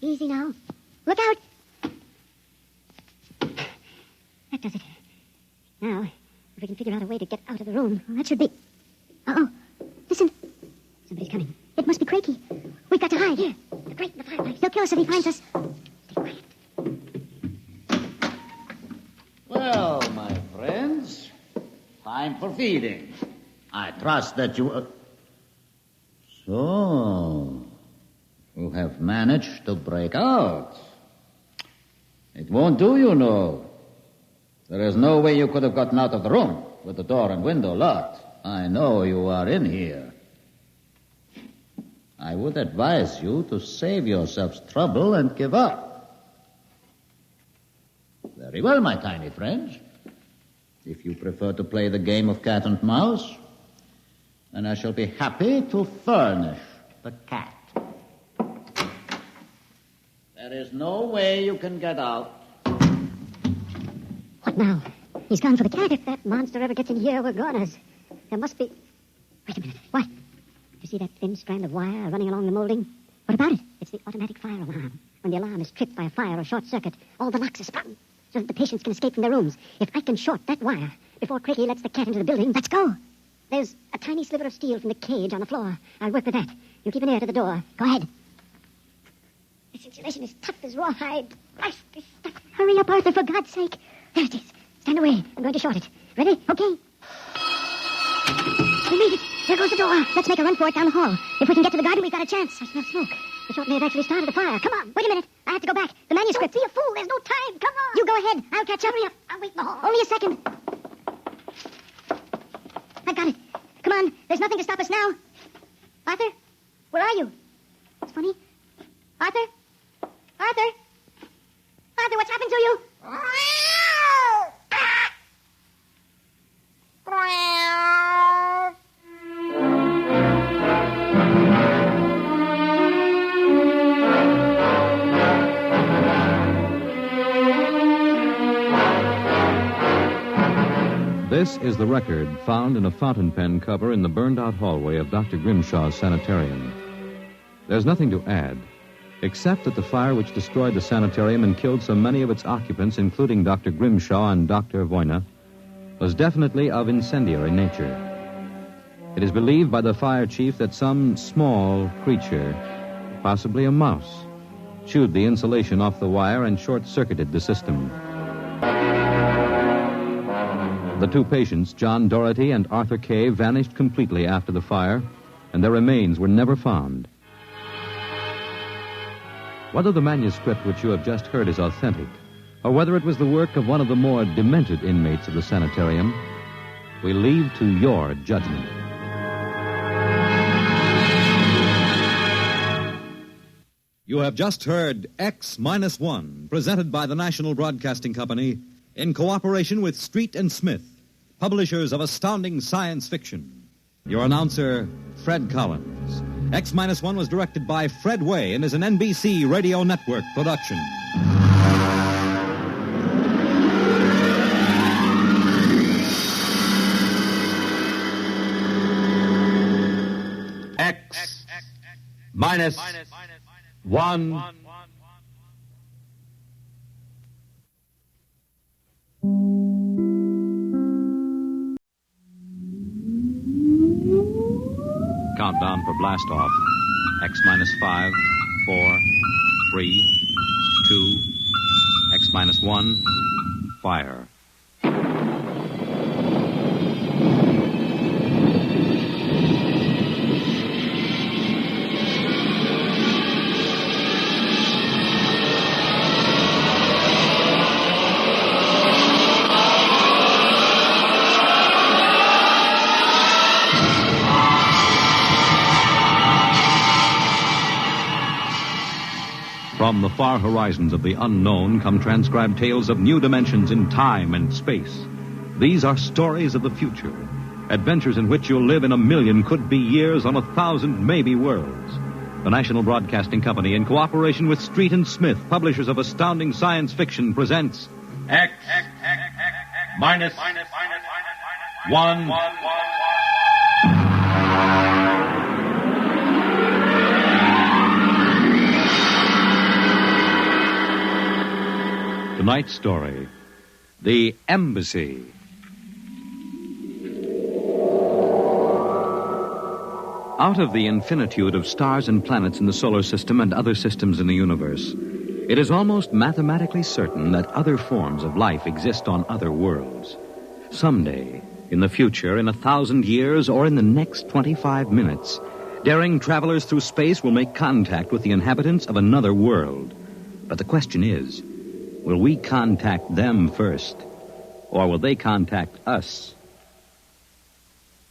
Easy now. Look out! That does it. Now, if we can figure out a way to get out of the room, well, that should be... Uh-oh. Listen. Somebody's coming. It must be Crakey. We've got to hide. Here. The grate in the fireplace. He'll kill us if he finds us. Stay quiet. Well, my friends, time for feeding. I trust that you... So, you have managed to break out. It won't do, you know. There is no way you could have gotten out of the room with the door and window locked. I know you are in here. I would advise you to save yourselves trouble and give up. Very well, my tiny friends. If you prefer to play the game of cat and mouse, then I shall be happy to furnish the cat. There is no way you can get out. What now? He's gone for the cat. If that monster ever gets in here, we're goners. There must be... Wait a minute. What? You see that thin strand of wire running along the molding? What about it? It's the automatic fire alarm. When the alarm is tripped by a fire or short circuit, all the locks are sprung so that the patients can escape from their rooms. If I can short that wire before Crakey lets the cat into the building, let's go. There's a tiny sliver of steel from the cage on the floor. I'll work with that. You keep an ear to the door. Go ahead. This insulation is tough as rawhide. This stuff. Hurry up, Arthur, for God's sake. There it is. Stand away. I'm going to short it. Ready? Okay. We made it. There goes the door. Let's make a run for it down the hall. If we can get to the garden, we've got a chance. I smell smoke. The short may have actually started a fire. Come on. Wait a minute. I have to go back. The manuscript. Don't be a fool. There's no time. Come on. You go ahead. I'll catch up. Hurry up. I'll wait in the hall. Only a second. I got it. Come on. There's nothing to stop us now. Arthur? Where are you? It's funny. Arthur? Arthur? Arthur, what's happened to you? This is the record found in a fountain pen cover in the burned-out hallway of Dr. Grimshaw's sanitarium. There's nothing to add, except that the fire which destroyed the sanitarium and killed so many of its occupants, including Dr. Grimshaw and Dr. Voyna, was definitely of incendiary nature. It is believed by the fire chief that some small creature, possibly a mouse, chewed the insulation off the wire and short-circuited the system. The two patients, John Doherty and Arthur Kay, vanished completely after the fire, and their remains were never found. Whether the manuscript which you have just heard is authentic, or whether it was the work of one of the more demented inmates of the sanitarium, we leave to your judgment. You have just heard X-1, presented by the National Broadcasting Company in cooperation with Street and Smith, publishers of astounding science fiction. Your announcer, Fred Collins. X-1 was directed by Fred Way and is an NBC Radio Network production. X-1. Countdown for blast off. X-5, 4, 3, 2, X-1, fire. From the far horizons of the unknown come transcribed tales of new dimensions in time and space. These are stories of the future, adventures in which you'll live in 1,000,000 could-be years on 1,000 maybe worlds. The National Broadcasting Company, in cooperation with Street and Smith, publishers of astounding science fiction, presents X minus one. Tonight's story, The Embassy. Out of the infinitude of stars and planets in the solar system and other systems in the universe, it is almost mathematically certain that other forms of life exist on other worlds. Someday, in the future, in 1,000 years, or in the next 25 minutes, daring travelers through space will make contact with the inhabitants of another world. But the question is, will we contact them first, or will they contact us?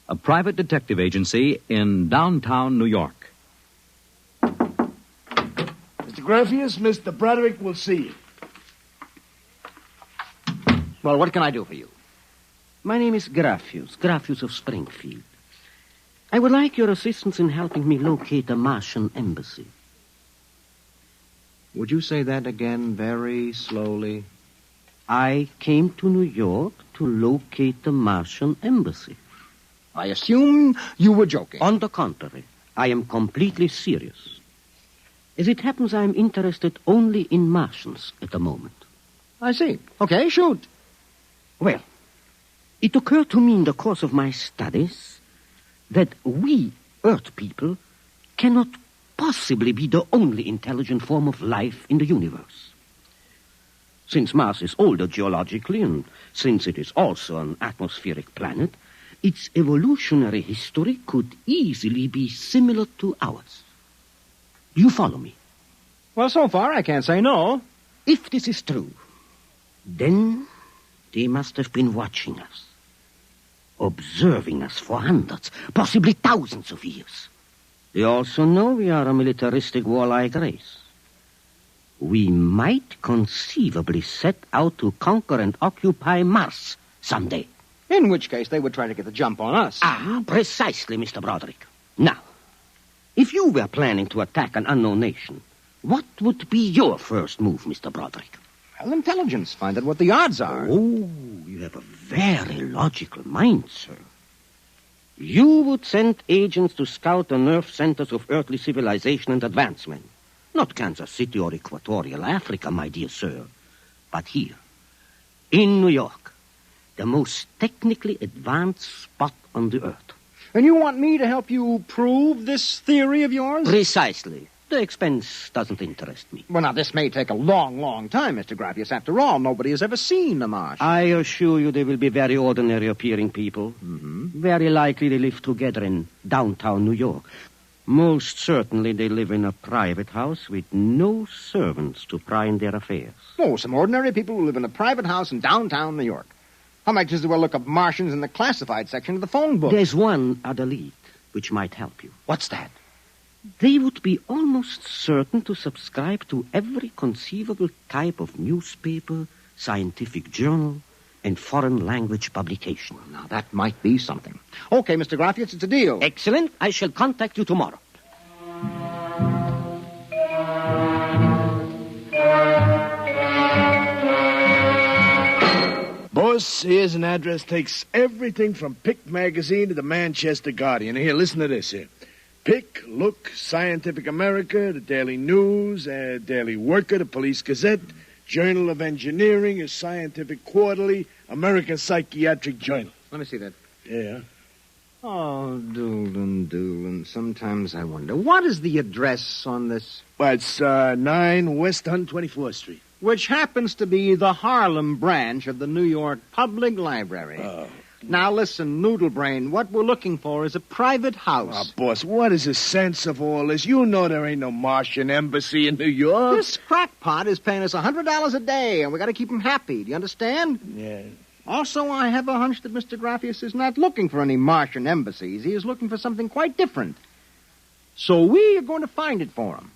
A private detective agency in downtown New York. Mr. Graffius, Mr. Broderick will see you. Well, what can I do for you? My name is Graffius of Springfield. I would like your assistance in helping me locate a Martian embassy. Would you say that again very slowly? I came to New York to locate the Martian embassy. I assume you were joking. On the contrary, I am completely serious. As it happens, I am interested only in Martians at the moment. I see. Okay, shoot. Well, it occurred to me in the course of my studies that we, Earth people, cannot possibly be the only intelligent form of life in the universe. Since Mars is older geologically, and since it is also an atmospheric planet, its evolutionary history could easily be similar to ours. Do you follow me? Well, so far I can't say no. If this is true, then they must have been watching us, observing us for hundreds, possibly thousands of years. They also know we are a militaristic, warlike race. We might conceivably set out to conquer and occupy Mars someday. In which case they would try to get the jump on us. Ah, precisely, Mr. Broderick. Now, if you were planning to attack an unknown nation, what would be your first move, Mr. Broderick? Well, intelligence. Find out what the odds are. Oh, you have a very logical mind, sir. You would send agents to scout the nerve centers of earthly civilization and advancement. Not Kansas City or Equatorial Africa, my dear sir, but here, in New York, the most technically advanced spot on the earth. And you want me to help you prove this theory of yours? Precisely. The expense doesn't interest me. Well, now, this may take a long, long time, Mr. Graffius. After all, nobody has ever seen the Martian. I assure you they will be very ordinary-appearing people. Mm-hmm. Very likely they live together in downtown New York. Most certainly they live in a private house with no servants to pry in their affairs. Oh, some ordinary people who live in a private house in downtown New York. I might just as well look up Martians in the classified section of the phone book. There's one other lead which might help you. What's that? They would be almost certain to subscribe to every conceivable type of newspaper, scientific journal, and foreign language publication. Well, now, that might be something. Okay, Mr. Graffius, it's a deal. Excellent. I shall contact you tomorrow. Boss, here's an address. Takes everything from Pick Magazine to the Manchester Guardian. Here, listen to this here. Pick, Look, Scientific America, the Daily News, Daily Worker, the Police Gazette, Journal of Engineering, a Scientific Quarterly, American Psychiatric Journal. Let me see that. Yeah. Oh, Doolin. Sometimes I wonder, what is the address on this? Well, it's 9 West 124th Street. Which happens to be the Harlem branch of the New York Public Library. Oh. Now, listen, Noodlebrain, what we're looking for is a private house. Oh, boss, what is the sense of all this? You know there ain't no Martian embassy in New York. This crackpot is paying us $100 a day, and we got to keep him happy. Do you understand? Yeah. Also, I have a hunch that Mr. Graffius is not looking for any Martian embassies. He is looking for something quite different. So we are going to find it for him.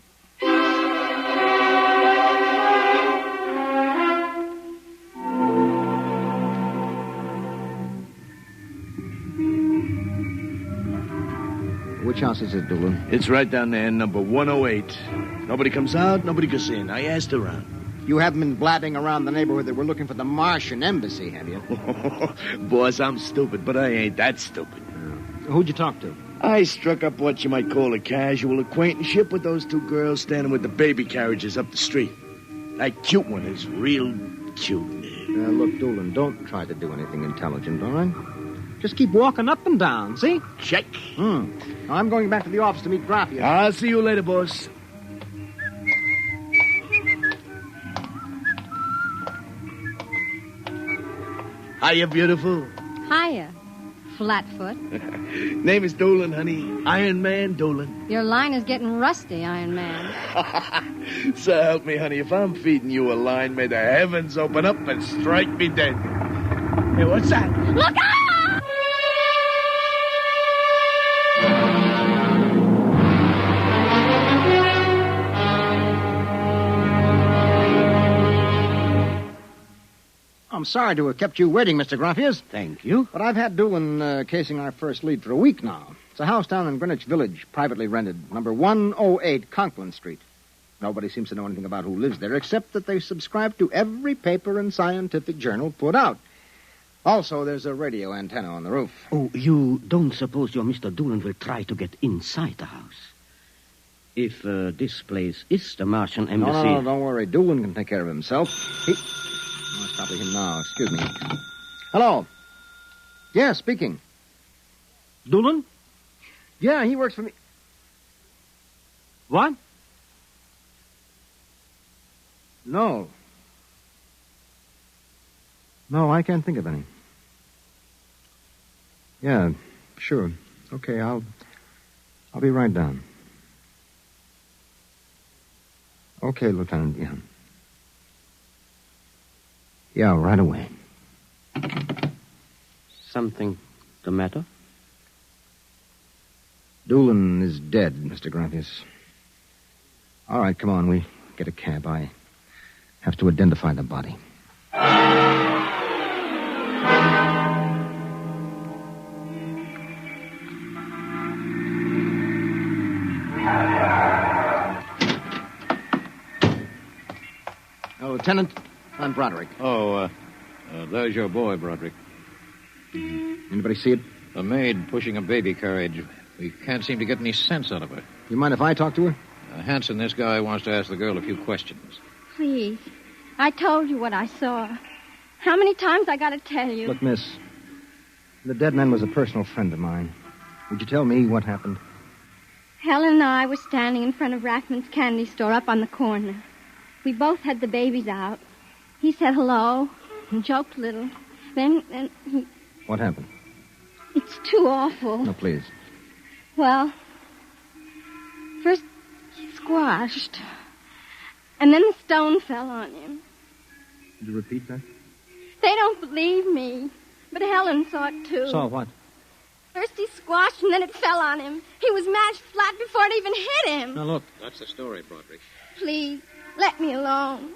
Which house is it, Doolin? It's right down there, number 108. Nobody comes out, nobody goes in. I asked around. You haven't been blabbing around the neighborhood that we're looking for the Martian embassy, have you? Boss, I'm stupid, but I ain't that stupid. Who'd you talk to? I struck up what you might call a casual acquaintanceship with those two girls standing with the baby carriages up the street. That cute one is real cute. Look, Doolin, don't try to do anything intelligent, all right? Just keep walking up and down, see? Check. I'm going back to the office to meet Graffia. I'll see you later, boss. Hiya, beautiful. Hiya, Flatfoot. Name is Doolin, honey. Iron Man Doolin. Your line is getting rusty, Iron Man. So help me, honey. If I'm feeding you a line, may the heavens open up and strike me dead. Hey, what's that? Look out! I'm sorry to have kept you waiting, Mr. Graffias. Thank you. But I've had Doolin casing our first lead for a week now. It's a house down in Greenwich Village, privately rented, number 108 Conklin Street. Nobody seems to know anything about who lives there, except that they subscribe to every paper and scientific journal put out. Also, there's a radio antenna on the roof. Oh, you don't suppose your Mr. Doolin will try to get inside the house? If this place is the Martian embassy... No, don't worry. Doolin can take care of himself. It's probably him now. Excuse me. Hello. Yeah, speaking. Doolin? Yeah, he works for me. What? No. No, I can't think of any. Yeah, sure. Okay, I'll be right down. Okay, Lieutenant, yeah. Yeah, right away. Something the matter? Doolin is dead, Mr. Graffias. All right, come on, we get a cab. I have to identify the body. Lieutenant, I'm Broderick. There's your boy, Broderick. Anybody see it? A maid pushing a baby carriage. We can't seem to get any sense out of her. You mind if I talk to her? Hanson, this guy wants to ask the girl a few questions. Please. I told you what I saw. How many times I gotta tell you? Look, miss, the dead man was a personal friend of mine. Would you tell me what happened? Helen and I were standing in front of Rackman's candy store up on the corner. We both had the babies out. He said hello and joked a little. Then he... What happened? It's too awful. No, please. Well, first he squashed. And then the stone fell on him. Could you repeat that? They don't believe me. But Helen saw it, too. Saw what? First he squashed, and then it fell on him. He was mashed flat before it even hit him. Now, look. That's the story, Broderick. Please, let me alone.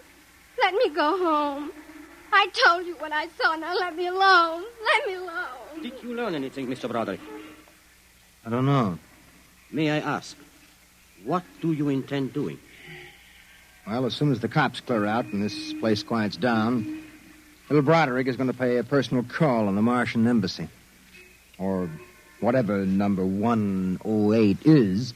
Let me go home. I told you what I saw. Now let me alone. Let me alone. Did you learn anything, Mr. Broderick? I don't know. May I ask, what do you intend doing? Well, as soon as the cops clear out and this place quiets down, little Broderick is going to pay a personal call on the Martian embassy. Or whatever number 108 is.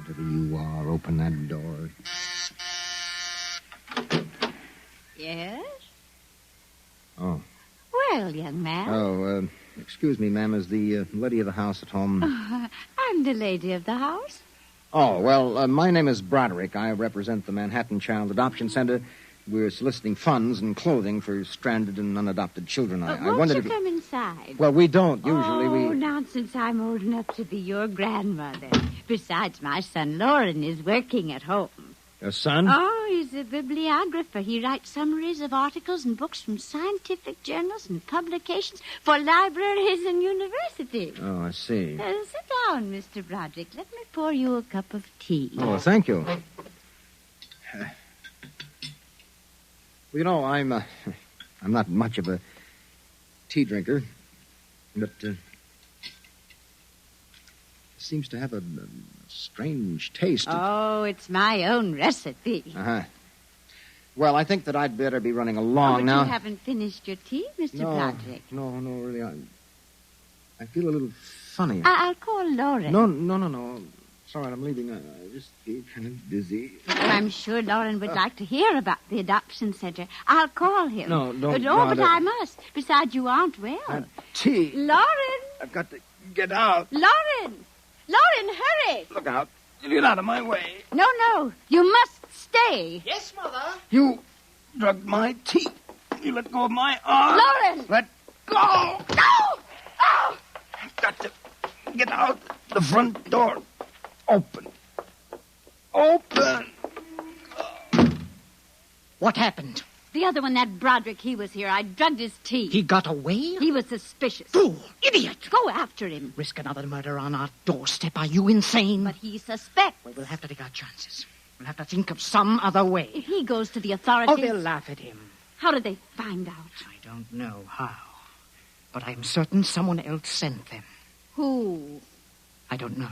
Whatever you are, open that door. Yes? Oh. Well, young man. Oh, excuse me, ma'am. Is the lady of the house at home? I'm the lady of the house. Oh, well, my name is Broderick. I represent the Manhattan Child Adoption Center. We're soliciting funds and clothing for stranded and unadopted children. I Won't wondered you if... come inside? Well, we don't. Usually Oh, we... nonsense. I'm old enough to be your grandmother. Besides, my son Lauren is working at home. Your son? Oh, he's a bibliographer. He writes summaries of articles and books from scientific journals and publications for libraries and universities. Oh, I see. Sit down, Mr. Broderick. Let me pour you a cup of tea. Oh, thank you. Well, you know, I'm not much of a tea drinker, but seems to have a strange taste. Oh, it's my own recipe. Uh-huh. Well, I think that I'd better be running along now. You haven't finished your tea, Mr. Broderick. No, really. I feel a little funny. I'll call Lauren. No. It's all right, I'm leaving. I just feel kind of dizzy. Oh, I'm sure Lauren would like to hear about the adoption center. I'll call him. No, don't No, bother. but I must. Besides, you aren't well. Tea. Lauren! I've got to get out. Lauren! Lauren, hurry! Look out. You get out of my way. No. You must stay. Yes, Mother. You drugged my tea. You let go of my arm. Lauren! Let go. No! Oh! I've got to get out the front door. Open. What happened? The other one, that Broderick, he was here. I drugged his tea. He got away? He was suspicious. Fool! Idiot! Go after him. Risk another murder on our doorstep. Are you insane? But he suspects. We'll have to take our chances. We'll have to think of some other way. If he goes to the authorities... Oh, they'll laugh at him. How did they find out? I don't know how. But I'm certain someone else sent them. Who? I don't know.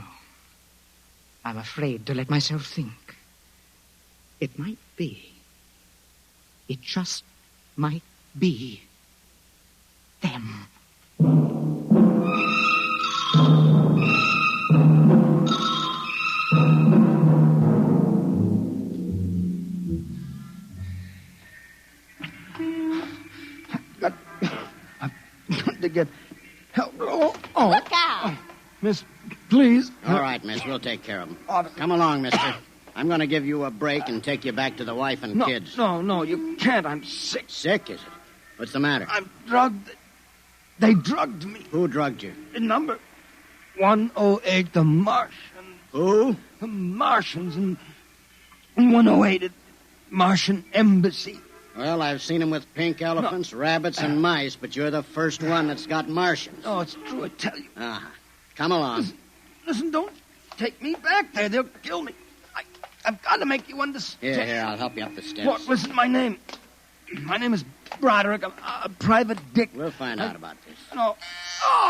I'm afraid to let myself think. It might be. It just might be them. I've got to get help. Oh. Look out! Miss, please. All right, miss. We'll take care of them. Come along, mister. I'm going to give you a break and take you back to the wife and kids. No, you can't. I'm sick. Sick, is it? What's the matter? I'm drugged. They drugged me. Who drugged you? In number 108, the Martians. Who? The Martians in 108 at Martian Embassy. Well, I've seen them with pink elephants, rabbits, and mice, but you're the first one that's got Martians. Oh, it's true, I tell you. Uh-huh. Come along. Listen, don't take me back there. They'll kill me. I've got to make you understand. Here, I'll help you up the steps. What? Listen, my name is Broderick. I'm a private dick. We'll find out about this. No.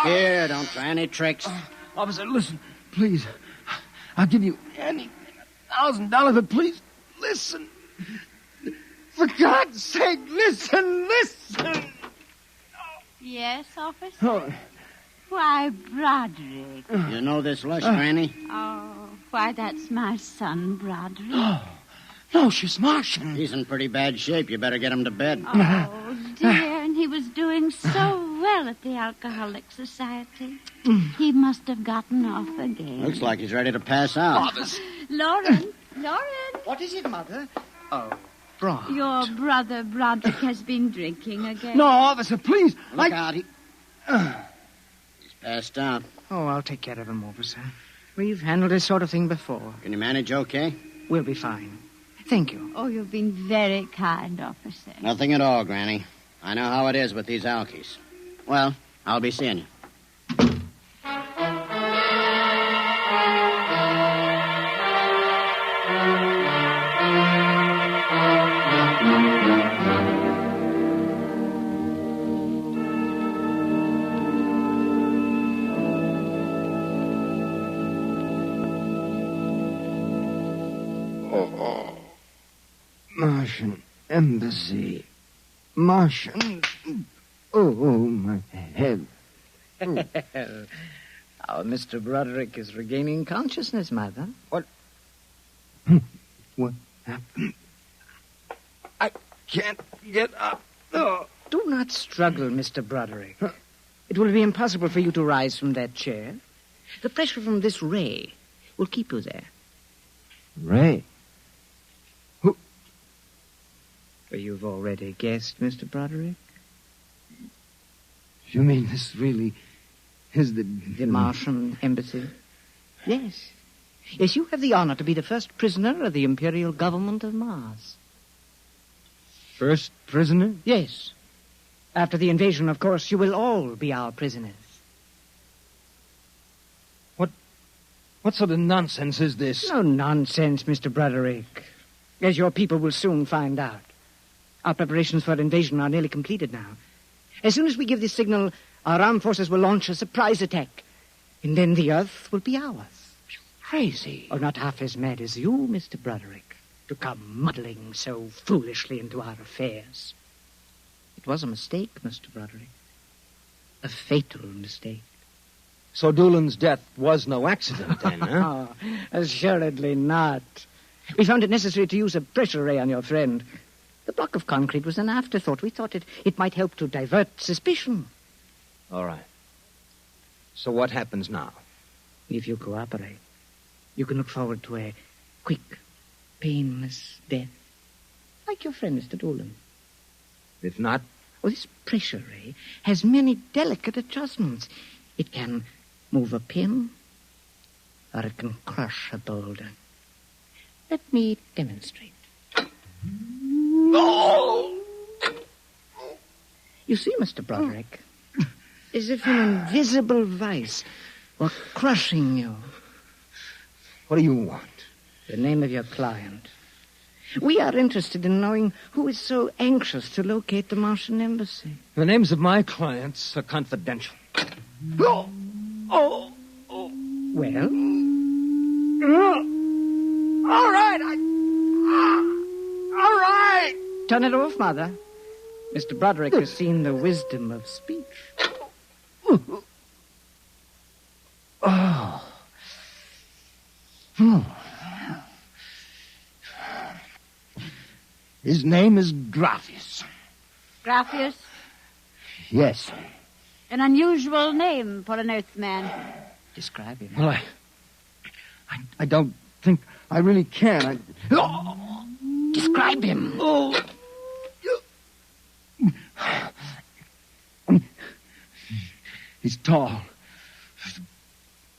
Here, don't try any tricks. Officer, listen, please. I'll give you anything, $1,000, but please, listen. For God's sake, listen. Yes, officer? Oh. Why, Broderick. You know this lush, Granny? Oh, why, that's my son, Broderick. No, she's Martian. He's in pretty bad shape. You better get him to bed. Oh, dear, and he was doing so well at the Alcoholic Society. He must have gotten off again. Looks like he's ready to pass out. Lauren! What is it, Mother? Oh, Bron. Your brother Broderick has been drinking again. No, officer, please. Look out. He's passed out. Oh, I'll take care of him, officer. We've handled this sort of thing before. Can you manage okay? We'll be fine. Thank you. Oh, you've been very kind, officer. Nothing at all, Granny. I know how it is with these Alkies. Well, I'll be seeing you. Martian Embassy. Martian. Oh, my head. Our Mr. Broderick is regaining consciousness, Mother. What happened? I can't get up. Oh. Do not struggle, Mr. Broderick. It will be impossible for you to rise from that chair. The pressure from this ray will keep you there. Ray? You've already guessed, Mr. Broderick? You mean this really is the Martian Embassy? Yes. Yes, you have the honor to be the first prisoner of the Imperial Government of Mars. First prisoner? Yes. After the invasion, of course, you will all be our prisoners. What sort of nonsense is this? No nonsense, Mr. Broderick. As your people will soon find out. Our preparations for invasion are nearly completed now. As soon as we give the signal, our armed forces will launch a surprise attack. And then the Earth will be ours. Crazy. Or not half as mad as you, Mr. Broderick, to come muddling so foolishly into our affairs. It was a mistake, Mr. Broderick. A fatal mistake. So Doolan's death was no accident, then, huh? Oh, assuredly not. We found it necessary to use a pressure ray on your friend. The block of concrete was an afterthought. We thought it might help to divert suspicion. All right. So what happens now? If you cooperate, you can look forward to a quick, painless death. Like your friend, Mr. Doolan. If not? Well, this pressure ray has many delicate adjustments. It can move a pin, or it can crush a boulder. Let me demonstrate. Oh! You see, Mr. Broderick, as if an invisible vice were crushing you. What do you want? The name of your client. We are interested in knowing who is so anxious to locate the Martian embassy. The names of my clients are confidential. Oh! Oh! Well? All right, all right! Turn it off, Mother. Mr. Broderick has seen the wisdom of speech. Oh. His name is Graphius. Graphius? Yes. An unusual name for an Earthman. Describe him. Well, I don't think I really can. Describe him. Oh. He's tall.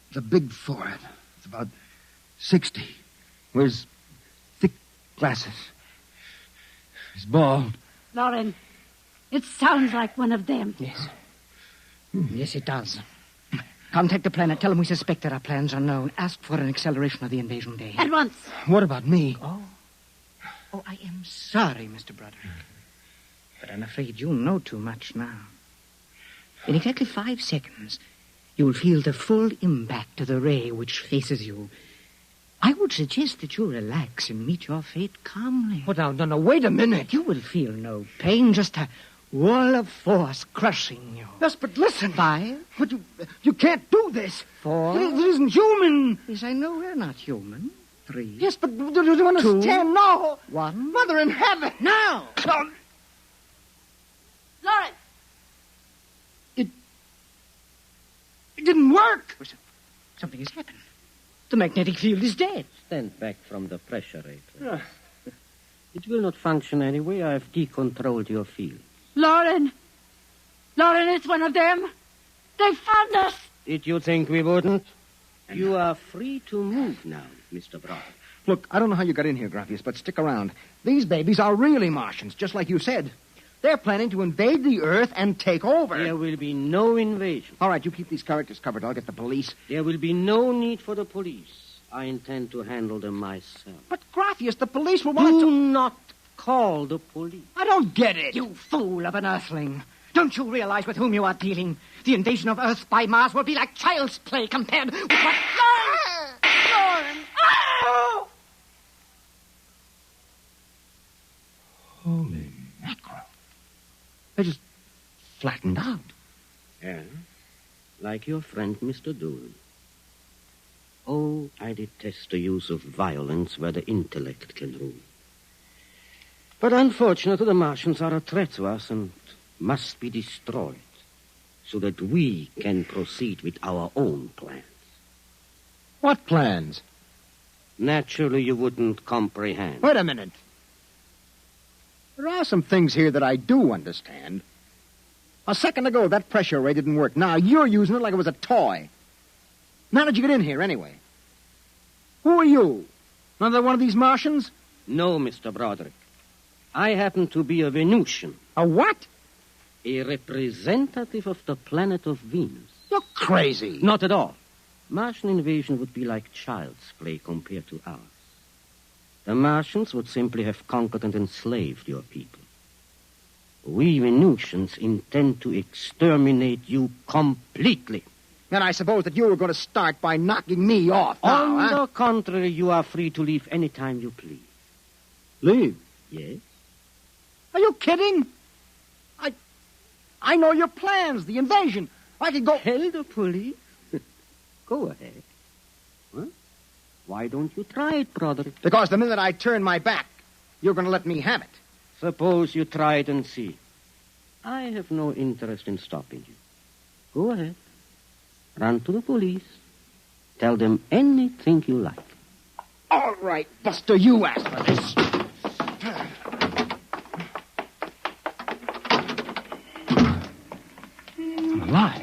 With a big forehead. It's about 60. Wears thick glasses. He's bald. Lauren, it sounds like one of them. Yes. Yes, it does. Contact the planet. Tell them we suspect that our plans are known. Ask for an acceleration of the invasion day. At once. What about me? Oh, I am sorry, Mr. Broderick. But I'm afraid you know too much now. In exactly 5 seconds, you will feel the full impact of the ray which faces you. I would suggest that you relax and meet your fate calmly. What now? No, wait a minute. You will feel no pain, just a wall of force crushing you. Yes, but listen. 5. But you can't do this. 4. It isn't human. Yes, I know we're not human. 3. Yes, but do you understand? 2, No. 1. Mother in heaven. Now. No. Lauren! It didn't work. Something has happened. The magnetic field is dead. Stand back from the pressure rater. It will not function anyway. I have decontrolled your field. Lauren! Lauren, it's one of them. They found us. Did you think we wouldn't? You are free to move now, Mr. Brown. Look, I don't know how you got in here, Graphius, but stick around. These babies are really Martians, just like you said. They're planning to invade the Earth and take over. There will be no invasion. All right, you keep these characters covered. I'll get the police. There will be no need for the police. I intend to handle them myself. But, Graphius, the police will want Do not call the police. I don't get it. You fool of an Earthling. Don't you realize with whom you are dealing? The invasion of Earth by Mars will be like child's play compared with what... Lauren! Oh! Holy mackerel. They just flattened out. Yeah, like your friend, Mr. Doolin. Oh, I detest the use of violence where the intellect can rule. But unfortunately, the Martians are a threat to us and must be destroyed so that we can proceed with our own plans. What plans? Naturally, you wouldn't comprehend. Wait a minute. There are some things here that I do understand. A second ago, that pressure ray didn't work. Now you're using it like it was a toy. How did you get in here, anyway? Who are you? Another one of these Martians? No, Mr. Broderick. I happen to be a Venusian. A what? A representative of the planet of Venus. You're crazy. Not at all. Martian invasion would be like child's play compared to ours. The Martians would simply have conquered and enslaved your people. We Venusians intend to exterminate you completely. Then I suppose that you were going to start by knocking me off. On the contrary, you are free to leave any time you please. Leave? Yes. Are you kidding? I know your plans, the invasion. I could go... Tell the police? Go ahead. Huh? Why don't you try it, brother? Because the minute I turn my back, you're going to let me have it. Suppose you try it and see. I have no interest in stopping you. Go ahead. Run to the police. Tell them anything you like. All right, Buster, you asked for this. I'm alive.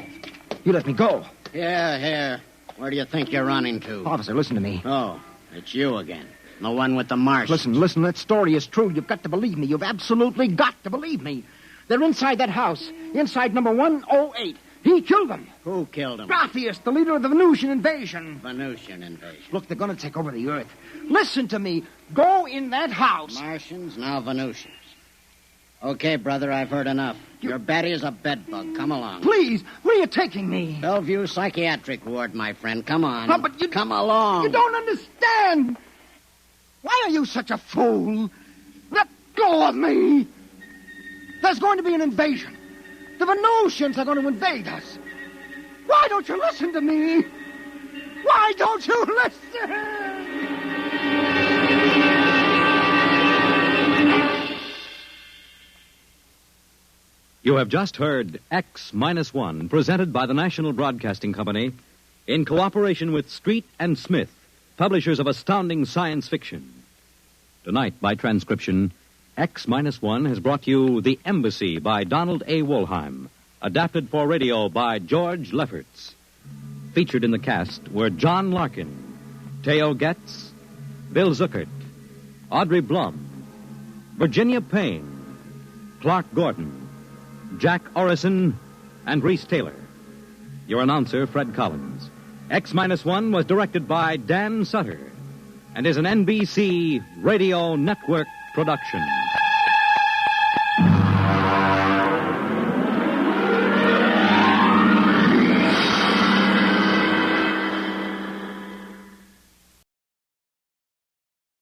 You let me go. Here. Where do you think you're running to? Officer, listen to me. Oh, it's you again. The one with the Martians. Listen, that story is true. You've got to believe me. You've absolutely got to believe me. They're inside that house, inside number 108. He killed them. Who killed him? Graphius, the leader of the Venusian invasion. Venusian invasion. Look, they're going to take over the Earth. Listen to me. Go in that house. Martians, now Venusians. Okay, brother, I've heard enough. Your Betty is a bedbug. Come along. Please, where are you taking me? Bellevue Psychiatric Ward, my friend. Come on. No, but you... Come along. You don't understand. Why are you such a fool? Let go of me. There's going to be an invasion. The Venusians are going to invade us. Why don't you listen to me? Why don't you listen? You have just heard X-1, presented by the National Broadcasting Company in cooperation with Street and Smith, publishers of astounding science fiction. Tonight, by transcription, X-1 has brought you The Embassy by Donald A. Wollheim, adapted for radio by George Lefferts. Featured in the cast were John Larkin, Theo Getz, Bill Zuckert, Audrey Blum, Virginia Payne, Clark Gordon, Jack Orison, and Reese Taylor. Your announcer, Fred Collins. X-1 was directed by Dan Sutter and is an NBC Radio Network production.